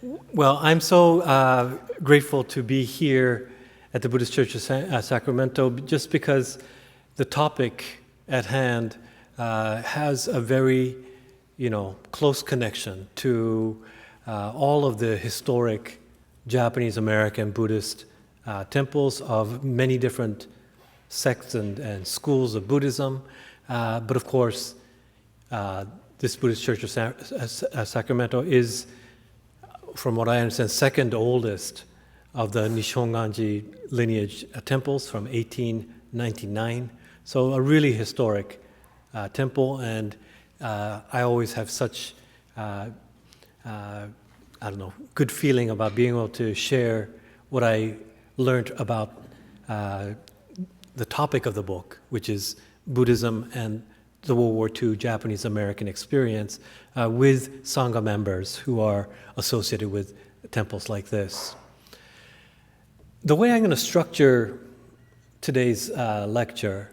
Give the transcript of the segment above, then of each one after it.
Well, I'm so grateful to be here at the Buddhist Church of Sacramento, just because the topic at hand has a very, close connection to all of the historic Japanese American Buddhist temples of many different sects and schools of Buddhism. But of course, this Buddhist Church of Sacramento is, from what I understand, second oldest of the Nishonganji lineage temples from 1899. So a really historic temple, and I always have such, good feeling about being able to share what I learned about the topic of the book, which is Buddhism and the World War II Japanese American experience with Sangha members who are associated with temples like this. The way I'm going to structure today's lecture,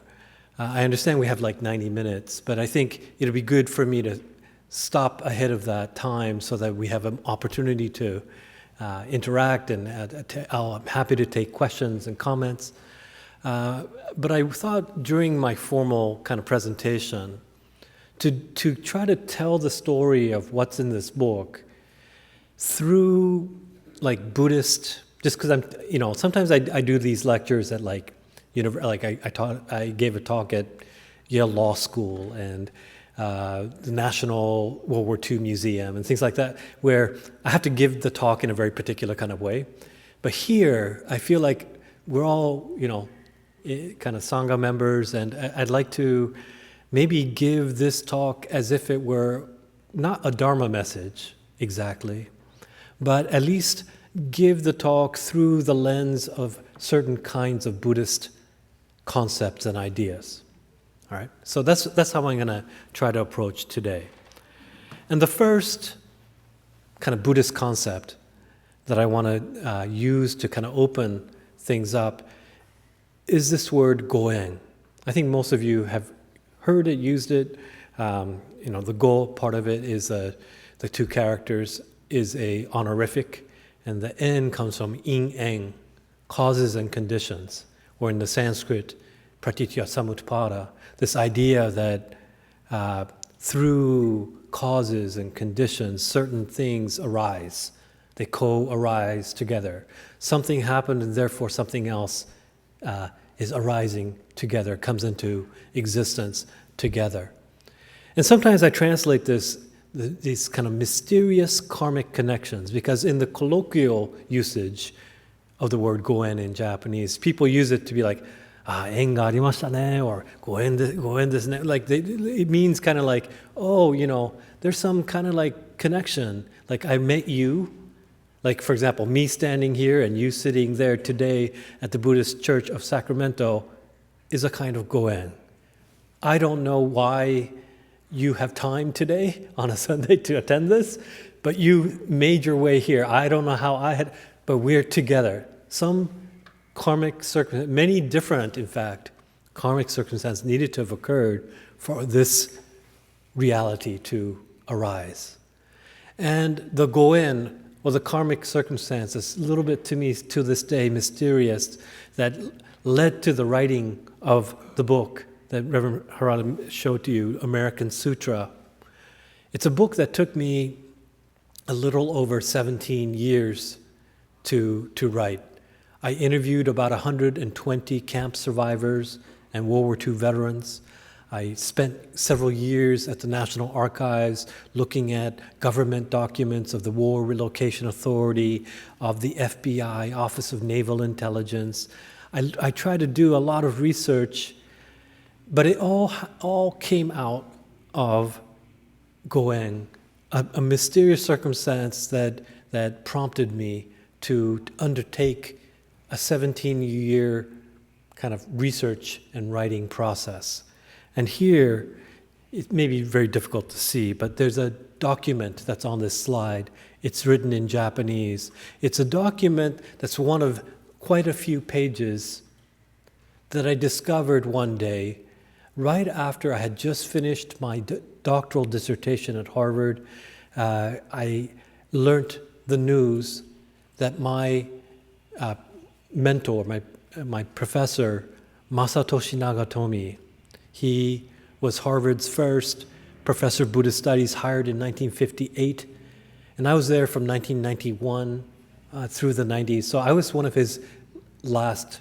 I understand we have like 90 minutes, but I think it'll be good for me to stop ahead of that time so that we have an opportunity to interact, and I'm happy to take questions and comments. But I thought during my formal kind of presentation to try to tell the story of what's in this book through like Buddhist, just because I'm, sometimes I do these lectures at like, I gave a talk at Yale Law School and the National World War II Museum and things like that, where I have to give the talk in a very particular kind of way. But here, I feel like we're all, kind of Sangha members, and I'd like to maybe give this talk as if it were not a Dharma message exactly, but at least give the talk through the lens of certain kinds of Buddhist concepts and ideas. All right, so that's how I'm going to try to approach today. And the first kind of Buddhist concept that I want to use to kind of open things up is this word goen. I think most of you have heard it, used it. The go part of it is the two characters is a honorific, and the en comes from ing-eng, causes and conditions, or in the Sanskrit, pratitya samutpada, this idea that through causes and conditions, certain things arise. They co-arise together. Something happened, and therefore something else is arising together, comes into existence together. And sometimes I translate these kind of mysterious karmic connections, because in the colloquial usage of the word goen in Japanese, people use it to be like, en ga arimashita ne, or goen desu ne. Like it means kind of like, there's some kind of like connection. Like I met you. Like, for example, me standing here and you sitting there today at the Buddhist Church of Sacramento is a kind of goen. I don't know why you have time today on a Sunday to attend this, but you made your way here. I don't know how but we're together. Some karmic circumstance, many different, in fact, karmic circumstances needed to have occurred for this reality to arise. And the goen, well, the karmic circumstances, a little bit to me to this day mysterious, that led to the writing of the book that Reverend Harada showed to you, American Sutra. It's a book that took me a little over 17 years to write. I interviewed about 120 camp survivors and World War II veterans. I spent several years at the National Archives looking at government documents of the War Relocation Authority, of the FBI, Office of Naval Intelligence. I tried to do a lot of research, but it all came out of goen, a mysterious circumstance that prompted me to undertake a 17-year kind of research and writing process. And here, it may be very difficult to see, but there's a document that's on this slide. It's written in Japanese. It's a document that's one of quite a few pages that I discovered one day right after I had just finished my doctoral dissertation at Harvard. I learned the news that my mentor, my professor, Masatoshi Nagatomi, he was Harvard's first professor of Buddhist studies, hired in 1958. And I was there from 1991 through the 90s. So I was one of his last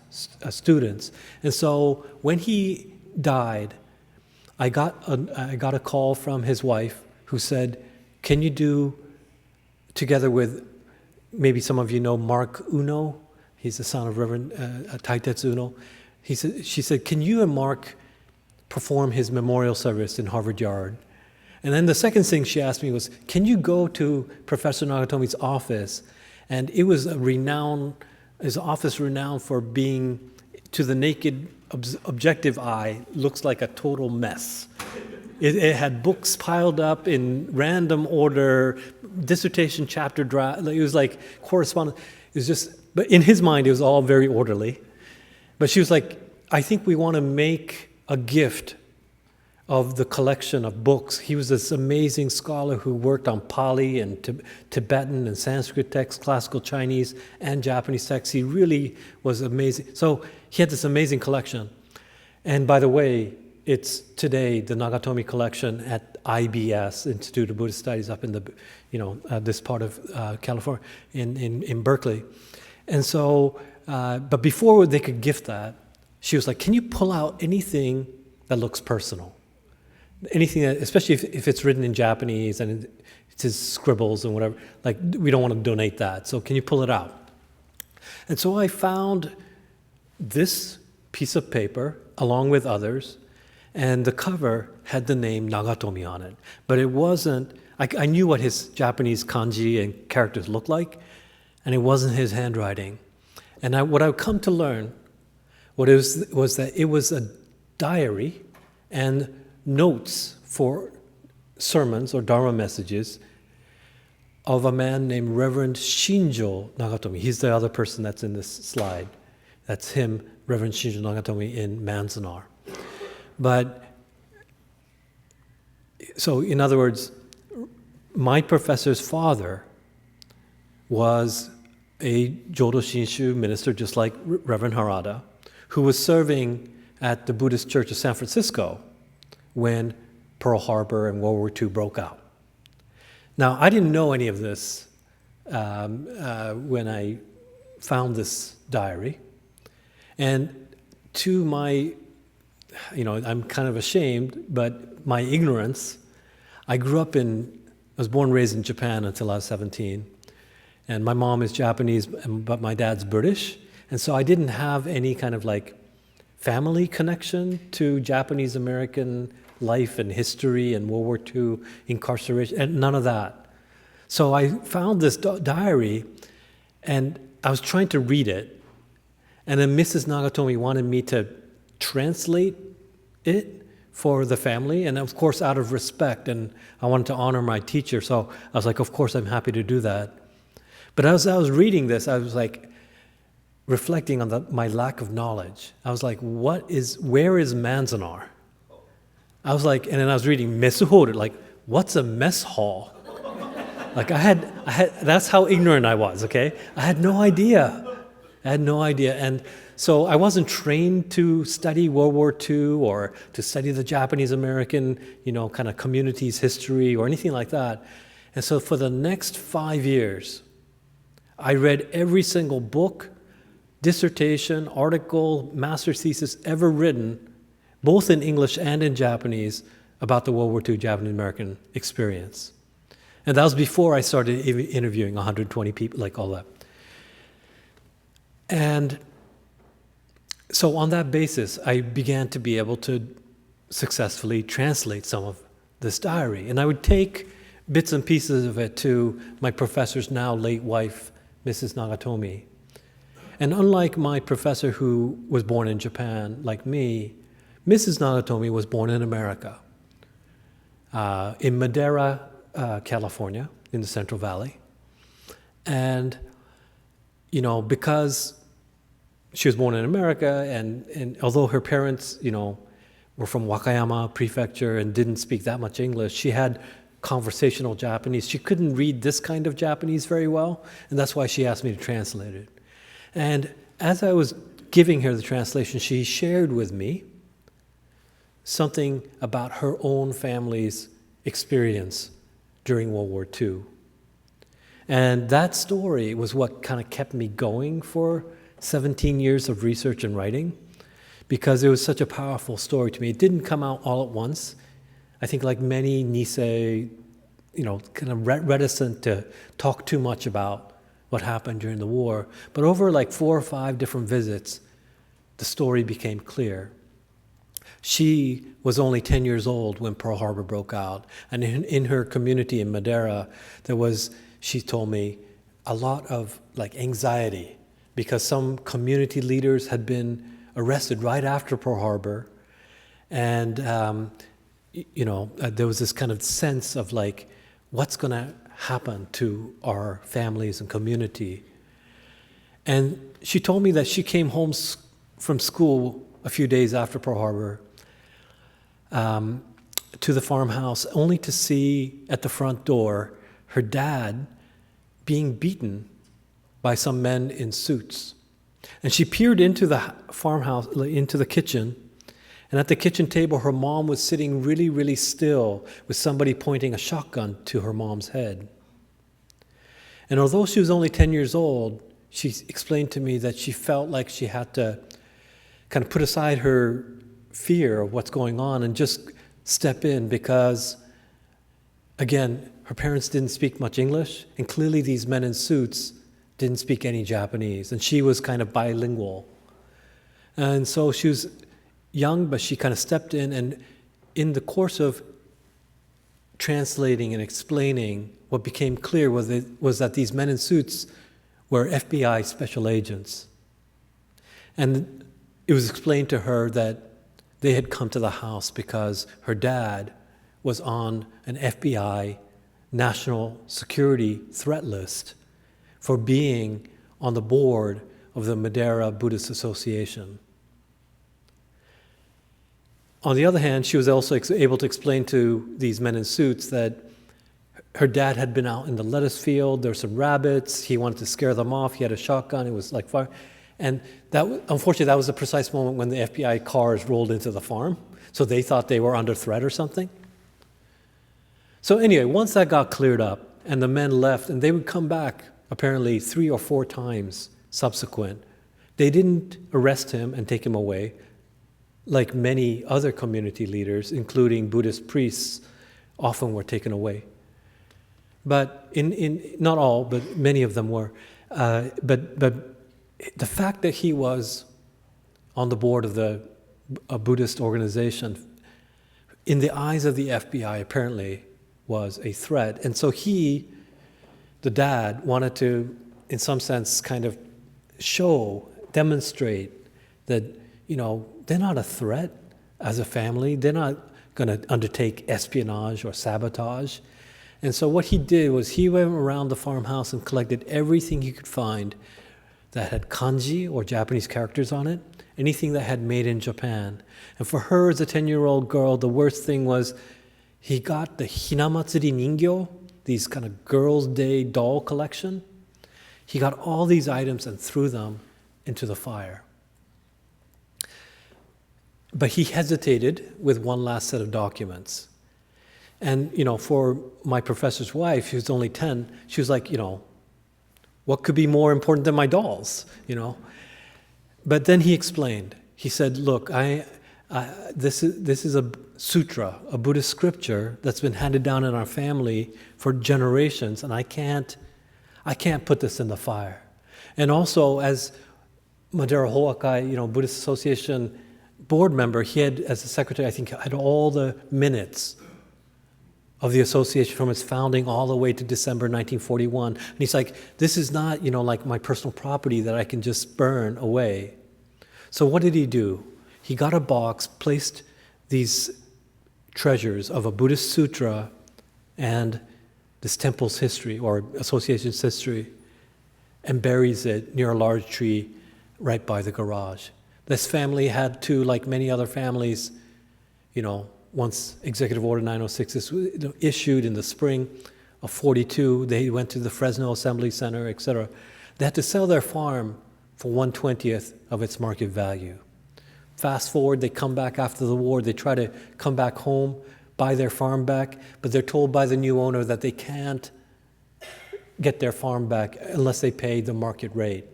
students. And so when he died, I got a call from his wife who said, can you do, together with, maybe some of you know Mark Uno, he's the son of Reverend Taitetsu Uno. She said, can you and Mark perform his memorial service in Harvard Yard? And then the second thing she asked me was, can you go to Professor Nagatomi's office? And it was his office renowned for being, to the naked, objective eye, looks like a total mess. It had books piled up in random order, dissertation chapter draft. It was like correspondence. It was just, but in his mind, it was all very orderly. But she was like, I think we want to make a gift of the collection of books. He was this amazing scholar who worked on Pali and Tibetan and Sanskrit texts, classical Chinese and Japanese texts. He really was amazing. So he had this amazing collection. And by the way, it's today the Nagatomi collection at IBS, Institute of Buddhist Studies, up in the, this part of California, in Berkeley. And so, but before they could gift that, she was like, can you pull out anything that looks personal? Anything that, especially if it's written in Japanese and it's his scribbles and whatever, like we don't want to donate that. So can you pull it out? And so I found this piece of paper along with others, and the cover had the name Nagatomi on it. But it wasn't, I knew what his Japanese kanji and characters looked like, and it wasn't his handwriting. And what I've come to learn was that it was a diary and notes for sermons or Dharma messages of a man named Reverend Shinjo Nagatomi. He's the other person that's in this slide. That's him, Reverend Shinjo Nagatomi in Manzanar. But, so in other words, my professor's father was a Jodo Shinshu minister, just like Reverend Harada, who was serving at the Buddhist Church of San Francisco when Pearl Harbor and World War II broke out. Now, I didn't know any of this when I found this diary. And to my, I'm kind of ashamed, but my ignorance, I was born and raised in Japan until I was 17. And my mom is Japanese, but my dad's British. And so I didn't have any kind of like family connection to Japanese American life and history and World War II incarceration, and none of that. So I found this diary, and I was trying to read it, and then Mrs. Nagatomi wanted me to translate it for the family, and of course out of respect, and I wanted to honor my teacher, so I was like, of course I'm happy to do that. But as I was reading this, I was like reflecting on my lack of knowledge. I was like, where is Manzanar? I was like, and then I was reading Mesuhoru, like, what's a mess hall? Like I had, that's how ignorant I was, okay? I had no idea. And so I wasn't trained to study World War II or to study the Japanese American, kind of community's history or anything like that. And so for the next 5 years, I read every single book, dissertation, article, master's thesis ever written, both in English and in Japanese, about the World War II Japanese-American experience. And that was before I started interviewing 120 people, like all that. And so on that basis, I began to be able to successfully translate some of this diary. And I would take bits and pieces of it to my professor's now late wife, Mrs. Nagatomi. And unlike my professor who was born in Japan, like me, Mrs. Nagatomi was born in America, in Madera, California, in the Central Valley. And, because she was born in America, and although her parents, were from Wakayama Prefecture and didn't speak that much English, she had conversational Japanese. She couldn't read this kind of Japanese very well, and that's why she asked me to translate it. And as I was giving her the translation, she shared with me something about her own family's experience during World War II. And that story was what kind of kept me going for 17 years of research and writing, because it was such a powerful story to me. It didn't come out all at once. I think like many Nisei, kind of reticent to talk too much about what happened during the war. But over like 4 or 5 different visits, the story became clear. She was only 10 years old when Pearl Harbor broke out. And in her community in Madeira, there was, she told me, a lot of like anxiety because some community leaders had been arrested right after Pearl Harbor. And, there was this kind of sense of like, what's going to happen to our families and community? And she told me that she came home from school a few days after Pearl Harbor to the farmhouse, only to see at the front door her dad being beaten by some men in suits. And she peered into the farmhouse, into the kitchen, and at the kitchen table, her mom was sitting really, really still with somebody pointing a shotgun to her mom's head. And although she was only 10 years old, she explained to me that she felt like she had to kind of put aside her fear of what's going on and just step in because, again, her parents didn't speak much English, and clearly these men in suits didn't speak any Japanese, and she was kind of bilingual. And so she was young, but she kind of stepped in, and in the course of translating and explaining, what became clear was that these men in suits were FBI special agents. And it was explained to her that they had come to the house because her dad was on an FBI national security threat list for being on the board of the Madeira Buddhist Association. On the other hand, she was also able to explain to these men in suits that her dad had been out in the lettuce field, there were some rabbits, he wanted to scare them off, he had a shotgun, it was like fire. And unfortunately, that was the precise moment when the FBI cars rolled into the farm, so they thought they were under threat or something. So anyway, once that got cleared up, and the men left, and they would come back apparently 3 or 4 times subsequent, they didn't arrest him and take him away, like many other community leaders, including Buddhist priests, often were taken away. But not all, but many of them were. But the fact that he was on the board of a Buddhist organization, in the eyes of the FBI, apparently was a threat. And so he, the dad, wanted to, in some sense, kind of demonstrate that, they're not a threat as a family. They're not going to undertake espionage or sabotage. And so what he did was he went around the farmhouse and collected everything he could find that had kanji or Japanese characters on it, anything that had made in Japan. And for her as a 10-year-old girl, the worst thing was he got the Hinamatsuri Ningyo, these kind of girls' day doll collection. He got all these items and threw them into the fire. But he hesitated with one last set of documents. And, for my professor's wife, who was only 10, she was like, what could be more important than my dolls, But then he explained. He said, look, this is a sutra, a Buddhist scripture that's been handed down in our family for generations, and I can't put this in the fire. And also, as Madeira Hoakai, Buddhist Association board member, he had, as a secretary, I think, had all the minutes of the association from its founding all the way to December 1941. And he's like, this is not, like my personal property that I can just burn away. So what did he do? He got a box, placed these treasures of a Buddhist sutra and this temple's history or association's history, and buries it near a large tree right by the garage. This family had to, like many other families, once Executive Order 906 is issued in the spring of 42, they went to the Fresno Assembly Center, etc. They had to sell their farm for 1/20th of its market value. Fast forward, they come back after the war, they try to come back home, buy their farm back, but they're told by the new owner that they can't get their farm back unless they pay the market rate,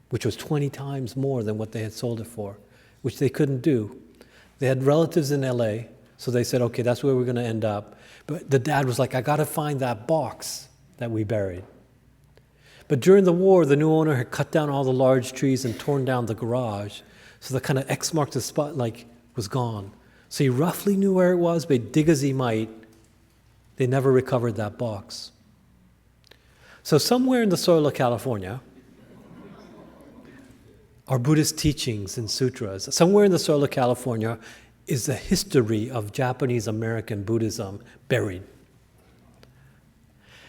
which was 20 times more than what they had sold it for, which they couldn't do. They had relatives in LA, so they said, okay, that's where we're going to end up. But the dad was like, I got to find that box that we buried. But during the war, the new owner had cut down all the large trees and torn down the garage, so the kind of X marked the spot was gone. So he roughly knew where it was, but dig as he might, they never recovered that box. So somewhere in the soil of California are Buddhist teachings and sutras. Somewhere in the soil of California is the history of Japanese American Buddhism buried.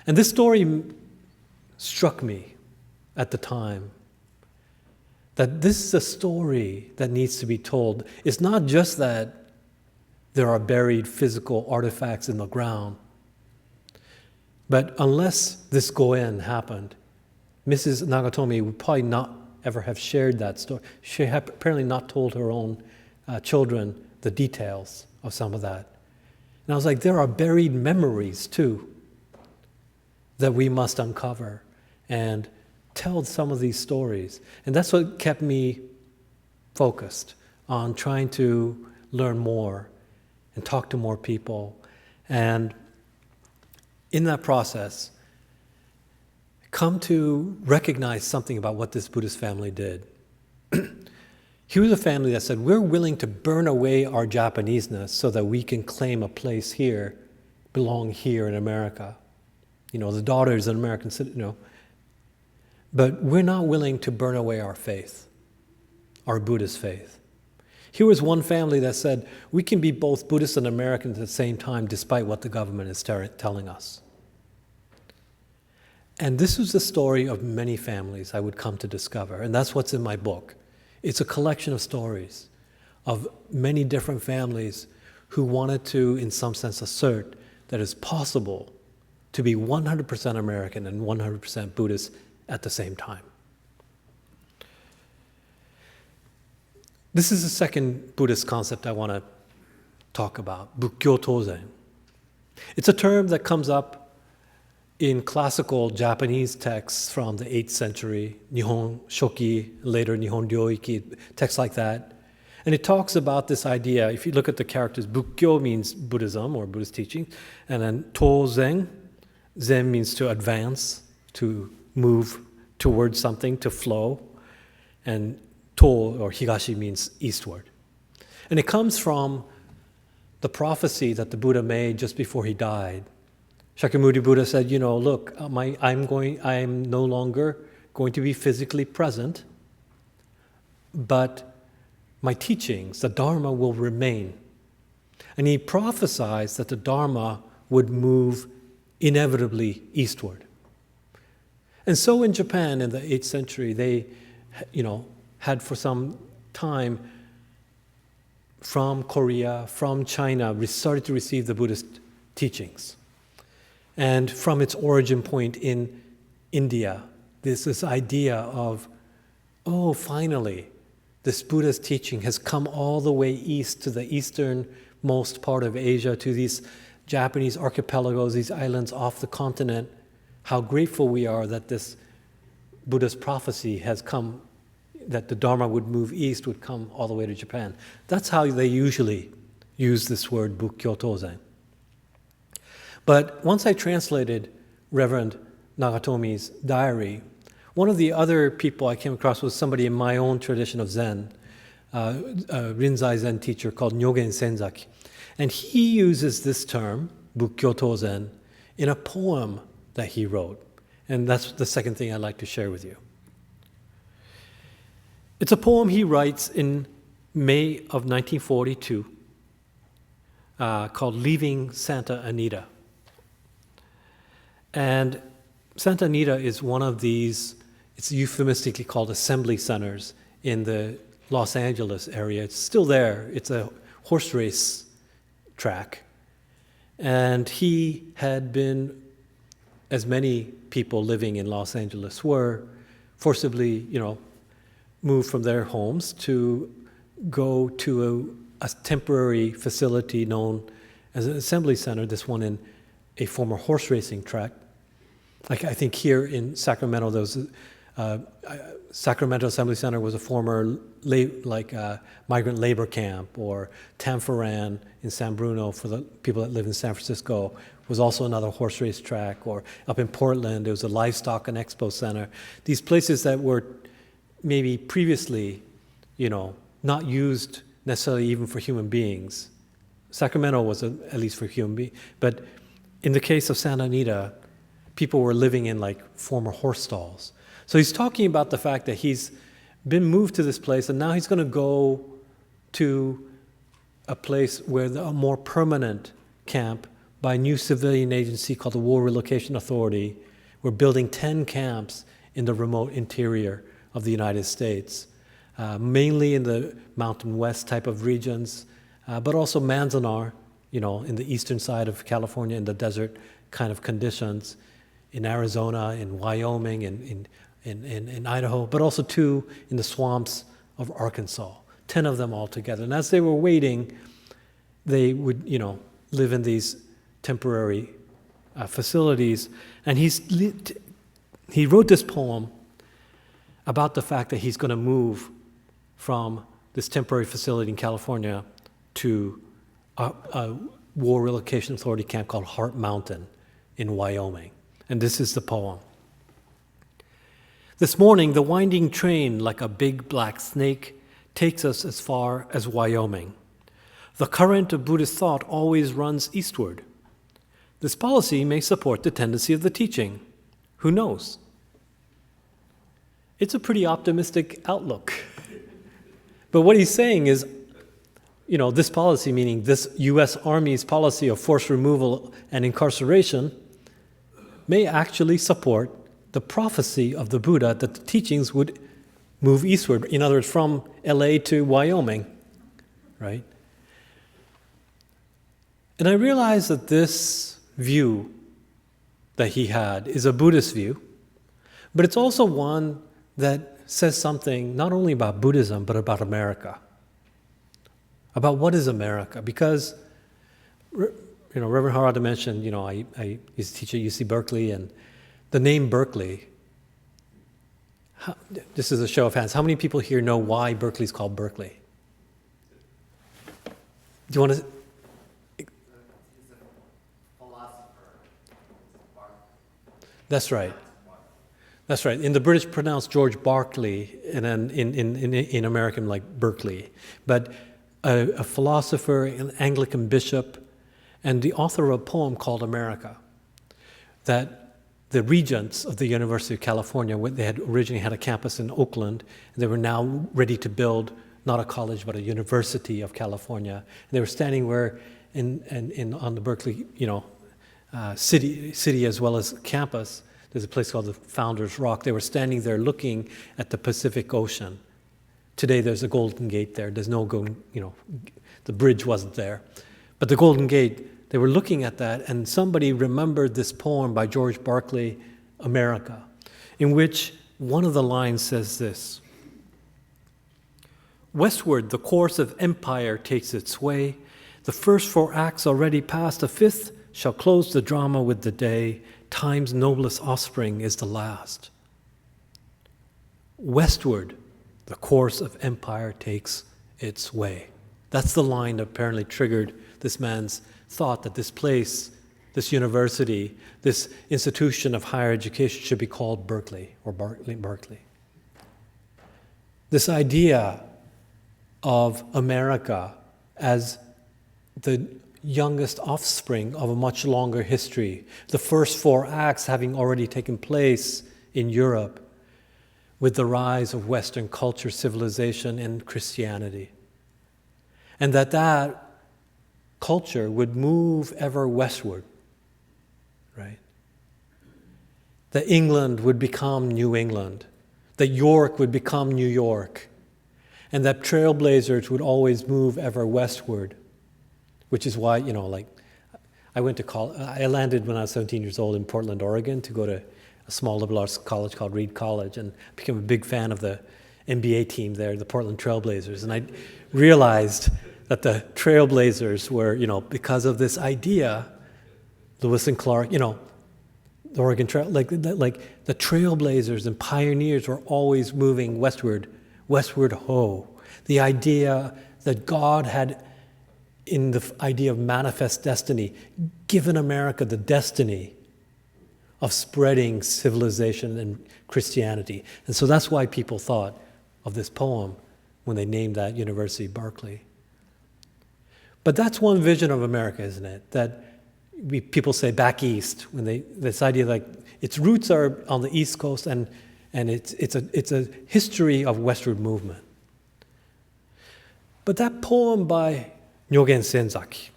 And this story struck me at the time, that this is a story that needs to be told. It's not just that there are buried physical artifacts in the ground, but unless this Goen happened, Mrs. Nagatomi would probably not ever have shared that story. She had apparently not told her own children the details of some of that. And I was like, there are buried memories too that we must uncover and tell some of these stories. And that's what kept me focused on trying to learn more and talk to more people. And in that process, come to recognize something about what this Buddhist family did. Here was a family that said, we're willing to burn away our Japaneseness so that we can claim a place here, belong here in America. The daughter is an American citizen, But we're not willing to burn away our faith, our Buddhist faith. Here was one family that said, we can be both Buddhist and American at the same time, despite what the government is telling us. And this was the story of many families I would come to discover, and that's what's in my book. It's a collection of stories of many different families who wanted to, in some sense, assert that it's possible to be 100% American and 100% Buddhist at the same time. This is the second Buddhist concept I want to talk about, Bukkyo Tozen. It's a term that comes up in classical Japanese texts from the 8th century, Nihon Shoki, later Nihon Ryoiki, texts like that. And it talks about this idea, if you look at the characters, Bukkyo means Buddhism or Buddhist teaching, and then Tozen, Zen means to advance, to move towards something, to flow, and To or Higashi means eastward. And it comes from the prophecy that the Buddha made just before he died. Shakyamuni Buddha said, look, I'm no longer going to be physically present, but my teachings, the Dharma, will remain. And he prophesied that the Dharma would move inevitably eastward. And so in Japan in the 8th century, they, had for some time from Korea, from China, started to receive the Buddhist teachings. And from its origin point in India, there's this idea of, finally, this Buddhist teaching has come all the way east to the easternmost part of Asia, to these Japanese archipelagos, these islands off the continent. How grateful we are that this Buddhist prophecy has come, that the Dharma would move east, would come all the way to Japan. That's how they usually use this word, Bukkyo Tozen. But once I translated Reverend Nagatomi's diary, one of the other people I came across was somebody in my own tradition of Zen, a Rinzai Zen teacher called Nyogen Senzaki. And he uses this term, Bukkyo Tozen, in a poem that he wrote. And that's the second thing I'd like to share with you. It's a poem he writes in May of 1942 called Leaving Santa Anita. And Santa Anita is one of these, it's euphemistically called assembly centers in the Los Angeles area. It's still there. It's a horse race track. And he had been, as many people living in Los Angeles were, forcibly, moved from their homes to go to a temporary facility known as an assembly center, this one in a former horse racing track. Like I think here in Sacramento, there was Sacramento Assembly Center was a former migrant labor camp, or Tanforan in San Bruno for the people that live in San Francisco was also another horse race track, or up in Portland, there was a livestock and expo center. These places that were maybe previously, not used necessarily even for human beings. Sacramento was at least for human beings, but in the case of Santa Anita, people were living in like former horse stalls. So he's talking about the fact that he's been moved to this place, and now he's going to go to a place where a more permanent camp by a new civilian agency called the War Relocation Authority. We're building 10 camps in the remote interior of the United States, mainly in the Mountain West type of regions, but also Manzanar, in the eastern side of California, in the desert kind of conditions, in Arizona, in Wyoming, in Idaho, but also 2 in the swamps of Arkansas, 10 of them all together. And as they were waiting, they would, live in these temporary facilities. And he wrote this poem about the fact that he's going to move from this temporary facility in California to a War Relocation Authority camp called Heart Mountain in Wyoming. And this is the poem. This morning, the winding train, like a big black snake, takes us as far as Wyoming. The current of Buddhist thought always runs eastward. This policy may support the tendency of the teaching. Who knows? It's a pretty optimistic outlook. But what he's saying is, this policy, meaning this U.S. Army's policy of forced removal and incarceration, may actually support the prophecy of the Buddha that the teachings would move eastward. In other words, from LA to Wyoming, right? And I realized that this view that he had is a Buddhist view, but it's also one that says something not only about Buddhism, but about America. About what is America? Because, Reverend Harada mentioned, I used to teach at UC Berkeley, and the name Berkeley, this is a show of hands. How many people here know why Berkeley is called Berkeley? Do you want to? He's a philosopher. That's right. That's right. In the British, pronounced George Berkeley, and then in American, like Berkeley. But a philosopher, an Anglican bishop, and the author of a poem called America, that the regents of the University of California, they had originally had a campus in Oakland, and they were now ready to build not a college but a University of California. And they were standing where on the Berkeley, city as well as campus. There's a place called the Founders Rock. They were standing there looking at the Pacific Ocean. Today there's a Golden Gate there. There's no the bridge wasn't there, but the Golden Gate. They were looking at that, and somebody remembered this poem by George Berkeley, America, in which one of the lines says this: "Westward the course of empire takes its way. The first 4 acts already past, a 5th shall close the drama with the day. Time's noblest offspring is the last." Westward the course of empire takes its way. That's the line that apparently triggered this man's thought that this place, this university, this institution of higher education should be called Berkeley or Berkeley. This idea of America as the youngest offspring of a much longer history, the first 4 acts having already taken place in Europe with the rise of Western culture, civilization, and Christianity. And that culture would move ever westward, right? That England would become New England, that York would become New York, and that trailblazers would always move ever westward. which is why, like, I went to college. I landed when I was 17 years old in Portland, Oregon, to go to a small liberal arts college called Reed College, and became a big fan of the NBA team there, the Portland Trailblazers. And I realized that the Trailblazers were, because of this idea, Lewis and Clark, the Oregon Trail, like the Trailblazers and pioneers were always moving westward ho. The idea that God had, in the idea of manifest destiny, given America the destiny of spreading civilization and Christianity. And so that's why people thought of this poem when they named that university Berkeley. But that's one vision of America, isn't it? That people say back east, when this idea like its roots are on the East Coast, and it's a history of westward movement. But that poem by Nyogen Senzaki,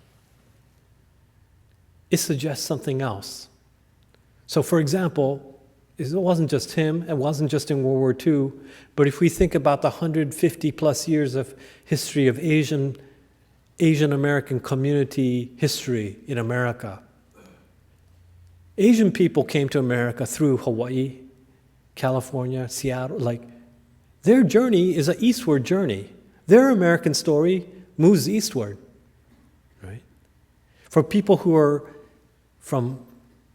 it suggests something else. So, for example, it wasn't just him, it wasn't just in World War II, but if we think about the 150 plus years of history of Asian American community history in America, Asian people came to America through Hawaii, California, Seattle. Like, their journey is an eastward journey. Their American story moves eastward, right? For people who are from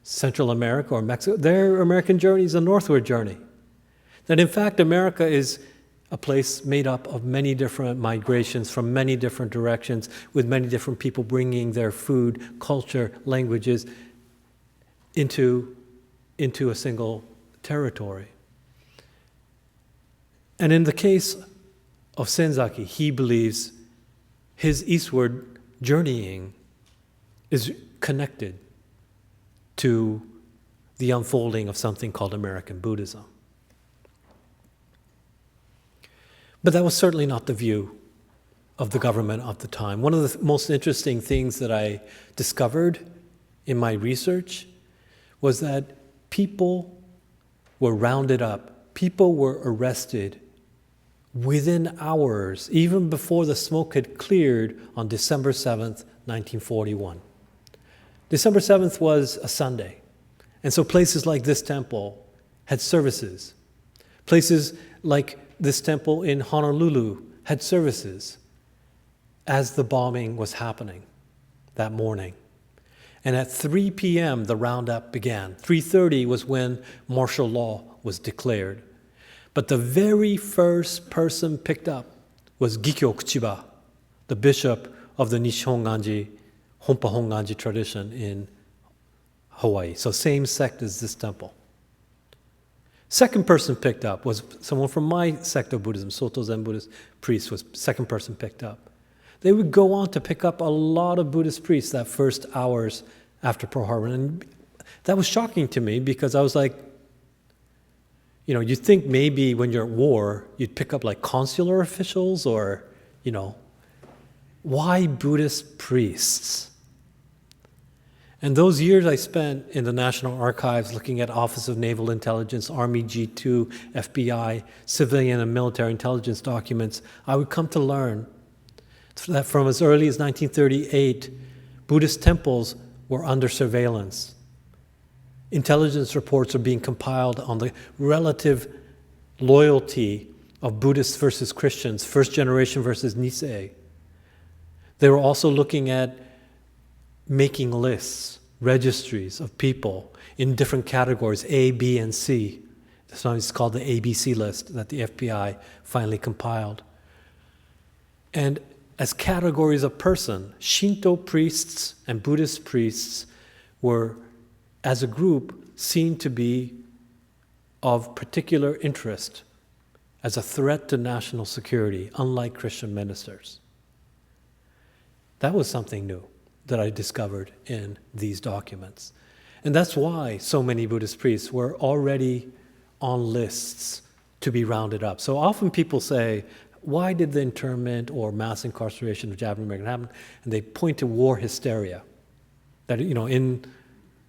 Central America or Mexico, their American journey is a northward journey. That in fact, America is a place made up of many different migrations from many different directions, with many different people bringing their food, culture, languages into a single territory. And in the case of Senzaki, he believes his eastward journeying is connected to the unfolding of something called American Buddhism. But that was certainly not the view of the government of the time. One of the most interesting things that I discovered in my research was that people were rounded up, people were arrested within hours, even before the smoke had cleared, on December 7th, 1941. December 7th was a Sunday. And so places like this temple had services. Places like this temple in Honolulu had services as the bombing was happening that morning. And at 3 p.m., the roundup began. 3:30 was when martial law was declared. But the very first person picked up was Gikyo Kuchiba, the bishop of the Nishihonganji, Honpa Honganji tradition in Hawaii. So same sect as this temple. Second person picked up was someone from my sect of Buddhism, Soto Zen Buddhist priest was second person picked up. They would go on to pick up a lot of Buddhist priests that first hours after Pearl Harbor. And that was shocking to me because I was like, you'd think maybe when you're at war, you'd pick up like consular officials or, why Buddhist priests? And those years I spent in the National Archives looking at Office of Naval Intelligence, Army G2, FBI, civilian and military intelligence documents, I would come to learn that from as early as 1938, Buddhist temples were under surveillance. Intelligence reports are being compiled on the relative loyalty of Buddhists versus Christians, first generation versus Nisei. They were also looking at making lists, registries of people in different categories, A, B, and C. Sometimes it's called the ABC list that the FBI finally compiled. And as categories of person, Shinto priests and Buddhist priests were, as a group, seen to be of particular interest as a threat to national security, unlike Christian ministers. That was something new that I discovered in these documents. And that's why so many Buddhist priests were already on lists to be rounded up. So often people say, why did the internment or mass incarceration of Japanese Americans happen? And they point to war hysteria. That, in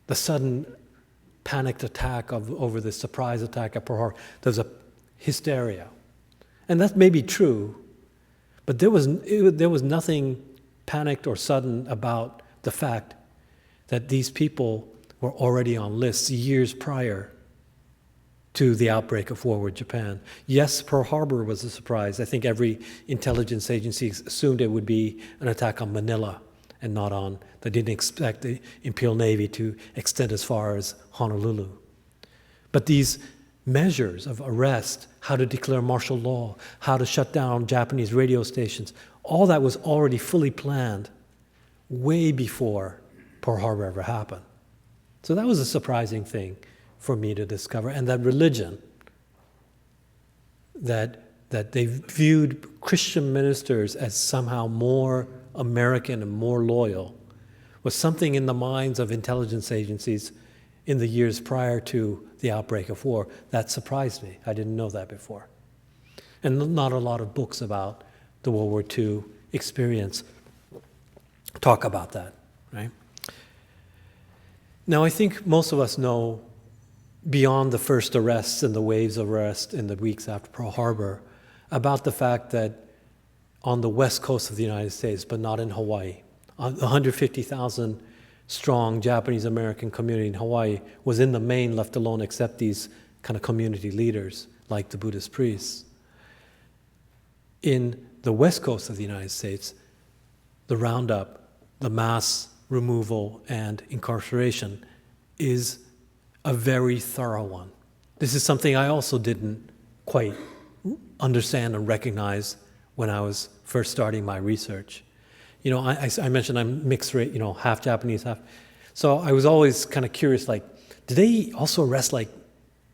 the sudden panicked attack over the surprise attack at Pearl Harbor, there's a hysteria. And that may be true, but there was nothing panicked or sudden about the fact that these people were already on lists years prior to the outbreak of war with Japan. Yes, Pearl Harbor was a surprise. I think every intelligence agency assumed it would be an attack on Manila and not on, they didn't expect the Imperial Navy to extend as far as Honolulu. But these measures of arrest, how to declare martial law, how to shut down Japanese radio stations, all that was already fully planned way before Pearl Harbor ever happened. So that was a surprising thing for me to discover. And that religion, that they viewed Christian ministers as somehow more American and more loyal, was something in the minds of intelligence agencies in the years prior to the outbreak of war. That surprised me. I didn't know that before. And not a lot of books about the World War II experience talk about that, right? Now, I think most of us know, beyond the first arrests and the waves of arrest in the weeks after Pearl Harbor, about the fact that on the west coast of the United States, but not in Hawaii, 150,000 strong Japanese-American community in Hawaii was in the main left alone except these kind of community leaders like the Buddhist priests. In the west coast of the United States, the roundup, the mass removal and incarceration is a very thorough one. This is something I also didn't quite understand and recognize when I was first starting my research. You know, I mentioned I'm mixed race, you know, half Japanese, half. So I was always kind of curious, like, did they also arrest like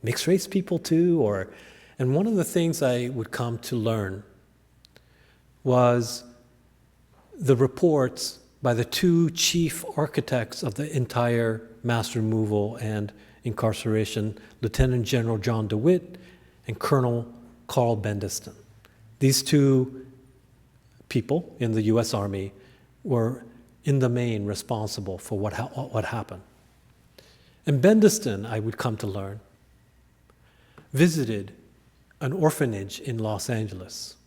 mixed race people too? And one of the things I would come to learn was the reports by the two chief architects of the entire mass removal and incarceration, Lieutenant General John DeWitt and Colonel Carl Bendiston. These two people in the U.S. Army were in the main responsible for what happened. And Bendiston, I would come to learn, visited an orphanage in Los Angeles.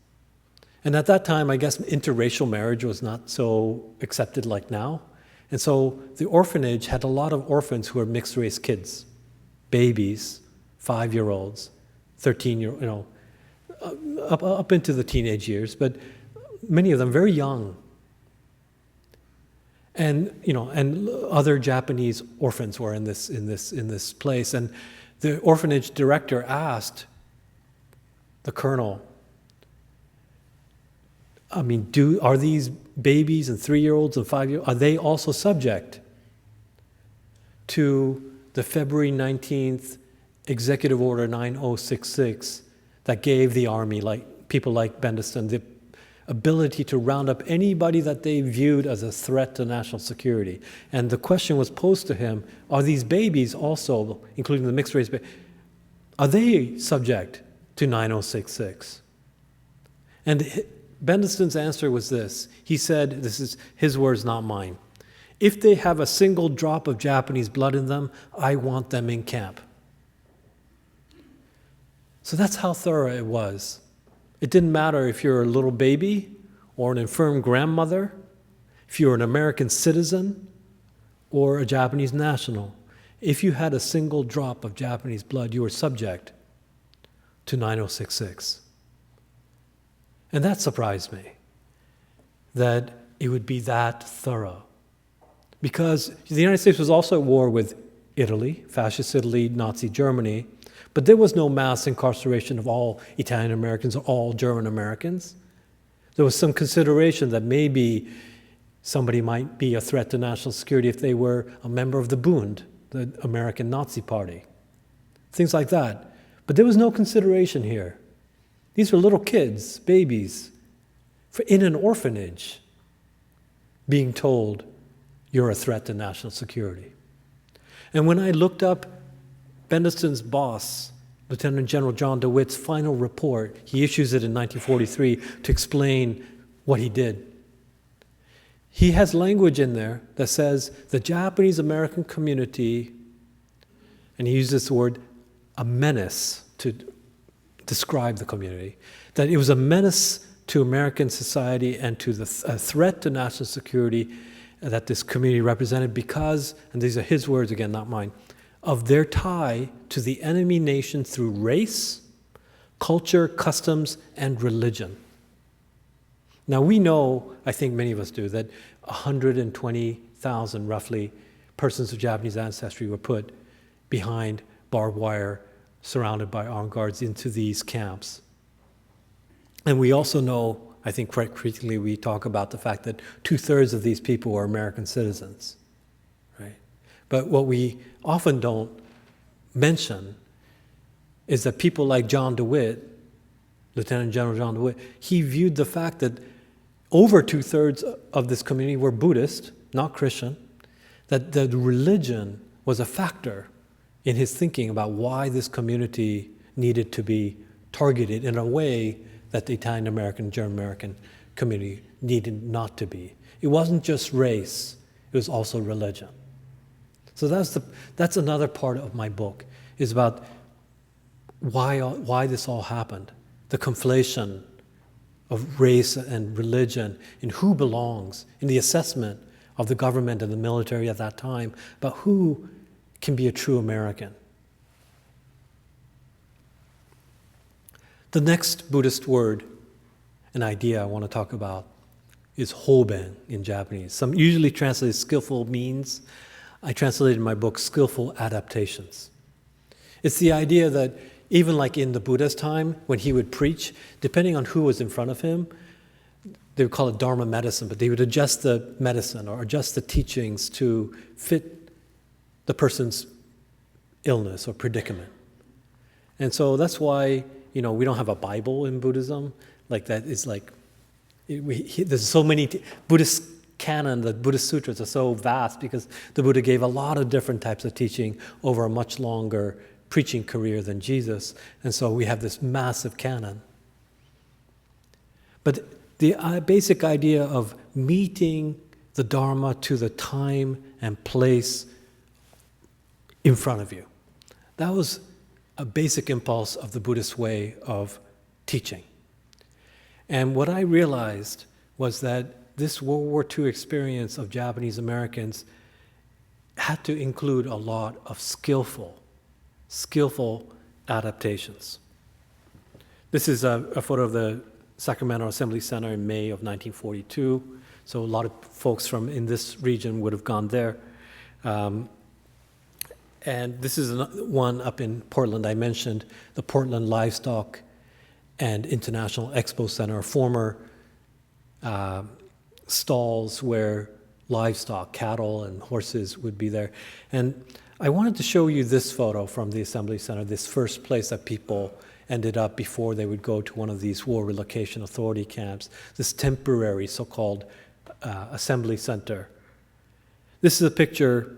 And at that time, I guess interracial marriage was not so accepted like now. And so the orphanage had a lot of orphans who were mixed race kids, babies, 5-year-olds, 13-year-olds, you know, up into the teenage years, but many of them very young. And you know, and other Japanese orphans were in this place. And the orphanage director asked the colonel, I mean, are these babies and 3-year-olds and 5-year-olds, are they also subject to the February 19th Executive Order 9066 that gave the Army, like people like Bendiston, the ability to round up anybody that they viewed as a threat to national security? And the question was posed to him, are these babies also, including the mixed race babies, are they subject to 9066? And Bendiston's answer was this. He said, this is his words, not mine. If they have a single drop of Japanese blood in them, I want them in camp. So that's how thorough it was. It didn't matter if you're a little baby or an infirm grandmother, if you're an American citizen or a Japanese national. If you had a single drop of Japanese blood, you were subject to 9066. And that surprised me, that it would be that thorough. Because the United States was also at war with Italy, fascist Italy, Nazi Germany, but there was no mass incarceration of all Italian Americans or all German Americans. There was some consideration that maybe somebody might be a threat to national security if they were a member of the Bund, the American Nazi Party. Things like that. But there was no consideration here. These were little kids, babies, in an orphanage, being told, you're a threat to national security. And when I looked up Bendiston's boss, Lieutenant General John DeWitt's final report, he issues it in 1943 to explain what he did. He has language in there that says the Japanese American community, and he uses the word a menace to describe the community, that it was a menace to American society and to the threat to national security that this community represented because, and these are his words again, not mine, of their tie to the enemy nation through race, culture, customs, and religion. Now we know, I think many of us do, that 120,000 roughly persons of Japanese ancestry were put behind barbed wire, surrounded by armed guards into these camps. And we also know, I think quite critically, we talk about the fact that 2/3 of these people were American citizens, right? But what we often don't mention is that people like John DeWitt, Lieutenant General John DeWitt, he viewed the fact that over 2/3 of this community were Buddhist, not Christian, that the religion was a factor in his thinking about why this community needed to be targeted in a way that the Italian American, German American community needed not to be. It wasn't just race, it was also religion. So that's another part of my book, is about why this all happened, the conflation of race and religion, and who belongs in the assessment of the government and the military at that time, but who can be a true American. The next Buddhist word, an idea I want to talk about, is hoben in Japanese. Some usually translate skillful means. I translated in my book skillful adaptations. It's the idea that even like in the Buddha's time, when he would preach, depending on who was in front of him, they would call it Dharma medicine, but they would adjust the medicine or adjust the teachings to fit the person's illness or predicament. And so that's why, we don't have a Bible in Buddhism. Like that is like, there's so many, Buddhist canon, the Buddhist sutras are so vast because the Buddha gave a lot of different types of teaching over a much longer preaching career than Jesus. And so we have this massive canon. But the basic idea of meeting the Dharma to the time and place in front of you, that was a basic impulse of the Buddhist way of teaching. And what I realized was that this World War II experience of Japanese Americans had to include a lot of skillful adaptations. This is a photo of the Sacramento Assembly Center in May of 1942. So a lot of folks from in this region would have gone there. And this is one up in Portland. I mentioned the Portland Livestock and International Expo Center, former stalls where livestock, cattle and horses would be there. And I wanted to show you this photo from the Assembly Center, this first place that people ended up before they would go to one of these War Relocation Authority camps, this temporary so-called Assembly Center. This is a picture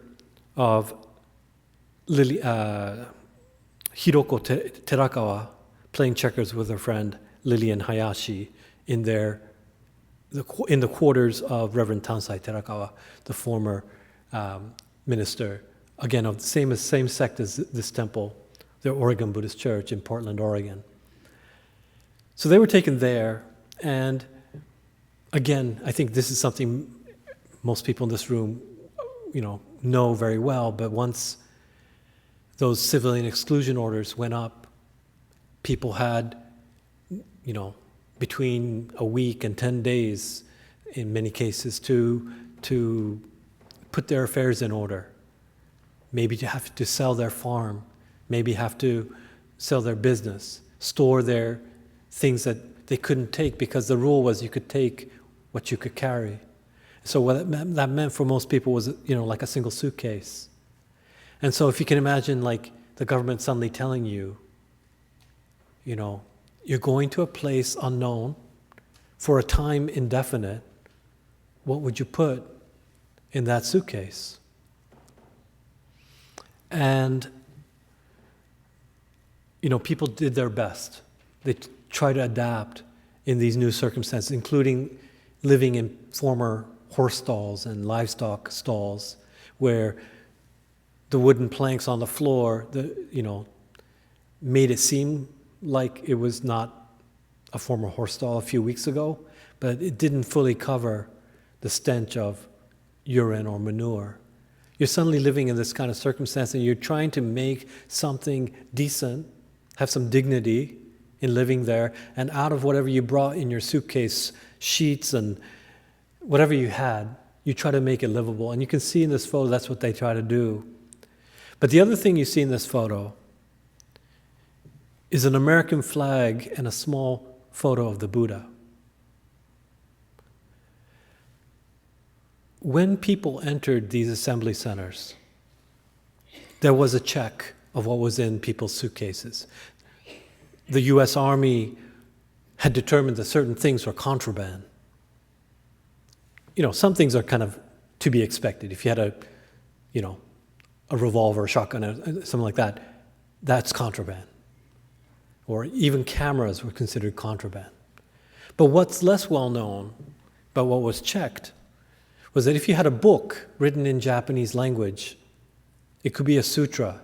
of Hiroko Terakawa playing checkers with her friend Lillian Hayashi in the quarters of Reverend Tansai Terakawa, the former minister, again of the same sect as this temple, the Oregon Buddhist Church in Portland, Oregon. So they were taken there, and again, I think this is something most people in this room, know very well, but once those civilian exclusion orders went up, people had, between a week and 10 days, in many cases, to put their affairs in order. Maybe to have to sell their farm, maybe have to sell their business, store their things that they couldn't take because the rule was you could take what you could carry. So what that meant for most people was, like a single suitcase. And so if you can imagine like the government suddenly telling you, you're going to a place unknown for a time indefinite, what would you put in that suitcase? And, people did their best. They tried to adapt in these new circumstances, including living in former horse stalls and livestock stalls where the wooden planks on the floor, made it seem like it was not a former horse stall a few weeks ago, but it didn't fully cover the stench of urine or manure. You're suddenly living in this kind of circumstance and you're trying to make something decent, have some dignity in living there, and out of whatever you brought in your suitcase, sheets and whatever you had, you try to make it livable. And you can see in this photo that's what they try to do. But the other thing you see in this photo is an American flag and a small photo of the Buddha. When people entered these assembly centers, there was a check of what was in people's suitcases. The US Army had determined that certain things were contraband. Some things are kind of to be expected. If you had a revolver, a shotgun, something like that, that's contraband. Or even cameras were considered contraband. But what's less well known, but what was checked, was that if you had a book written in Japanese language, it could be a sutra,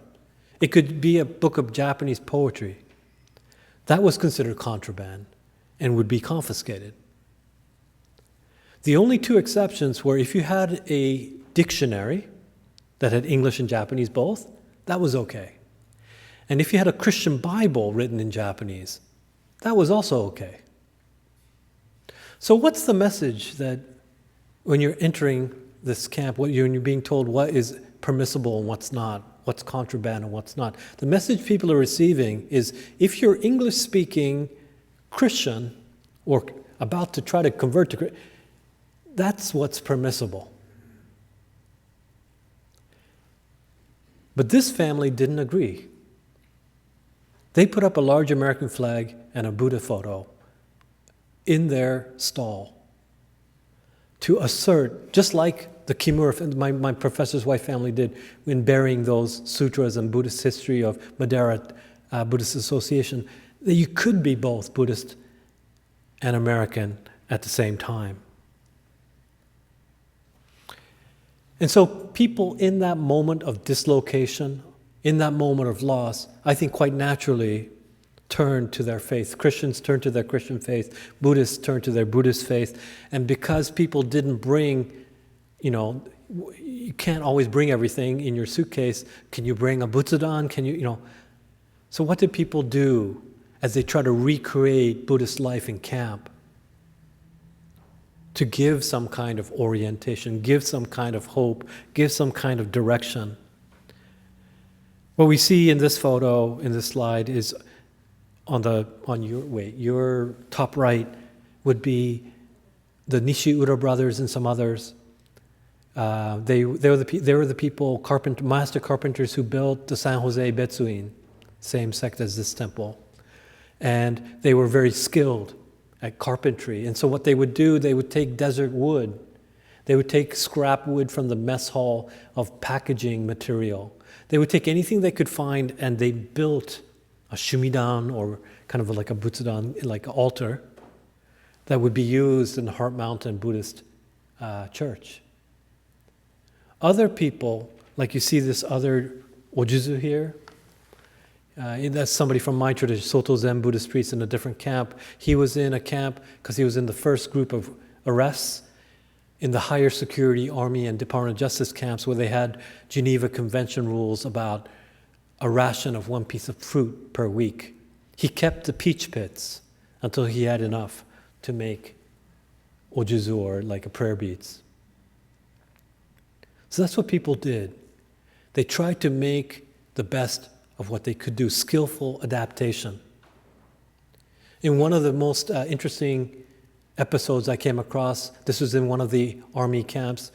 it could be a book of Japanese poetry, that was considered contraband and would be confiscated. The only two exceptions were if you had a dictionary that had English and Japanese both, that was okay. And if you had a Christian Bible written in Japanese, that was also okay. So what's the message that when you're entering this camp, when you're being told what is permissible and what's not, what's contraband and what's not? The message people are receiving is if you're English-speaking Christian or about to try to convert to Christian, that's what's permissible. But this family didn't agree. They put up a large American flag and a Buddha photo in their stall to assert, just like the Kimura, my professor's wife family did in burying those sutras and Buddhist history of Madera Buddhist Association, that you could be both Buddhist and American at the same time. And so people in that moment of dislocation, in that moment of loss, I think quite naturally turn to their faith. Christians turn to their Christian faith. Buddhists turn to their Buddhist faith. And because people didn't bring, you can't always bring everything in your suitcase. Can you bring a butsudan? Can you? So what did people do as they try to recreate Buddhist life in camp? To give some kind of orientation, give some kind of hope, give some kind of direction. What we see in this photo, in this slide, is on your top right would be the Nishiura brothers and some others. They were the people, master carpenters who built the San Jose Betsuin, same sect as this temple. And they were very skilled at carpentry. And so what they would do, they would take desert wood. They would take scrap wood from the mess hall of packaging material. They would take anything they could find and they built a shumidan or kind of like a butsudan, like an altar that would be used in the Heart Mountain Buddhist church. Other people, like you see this other ojuzu here, that's somebody from my tradition, Soto Zen Buddhist priest in a different camp. He was in a camp because he was in the first group of arrests in the higher security Army and Department of Justice camps where they had Geneva Convention rules about a ration of one piece of fruit per week. He kept the peach pits until he had enough to make ojuzu, or like a prayer beads. So that's what people did. They tried to make the best of what they could do, skillful adaptation. In one of the most interesting episodes I came across, this was in one of the army camps.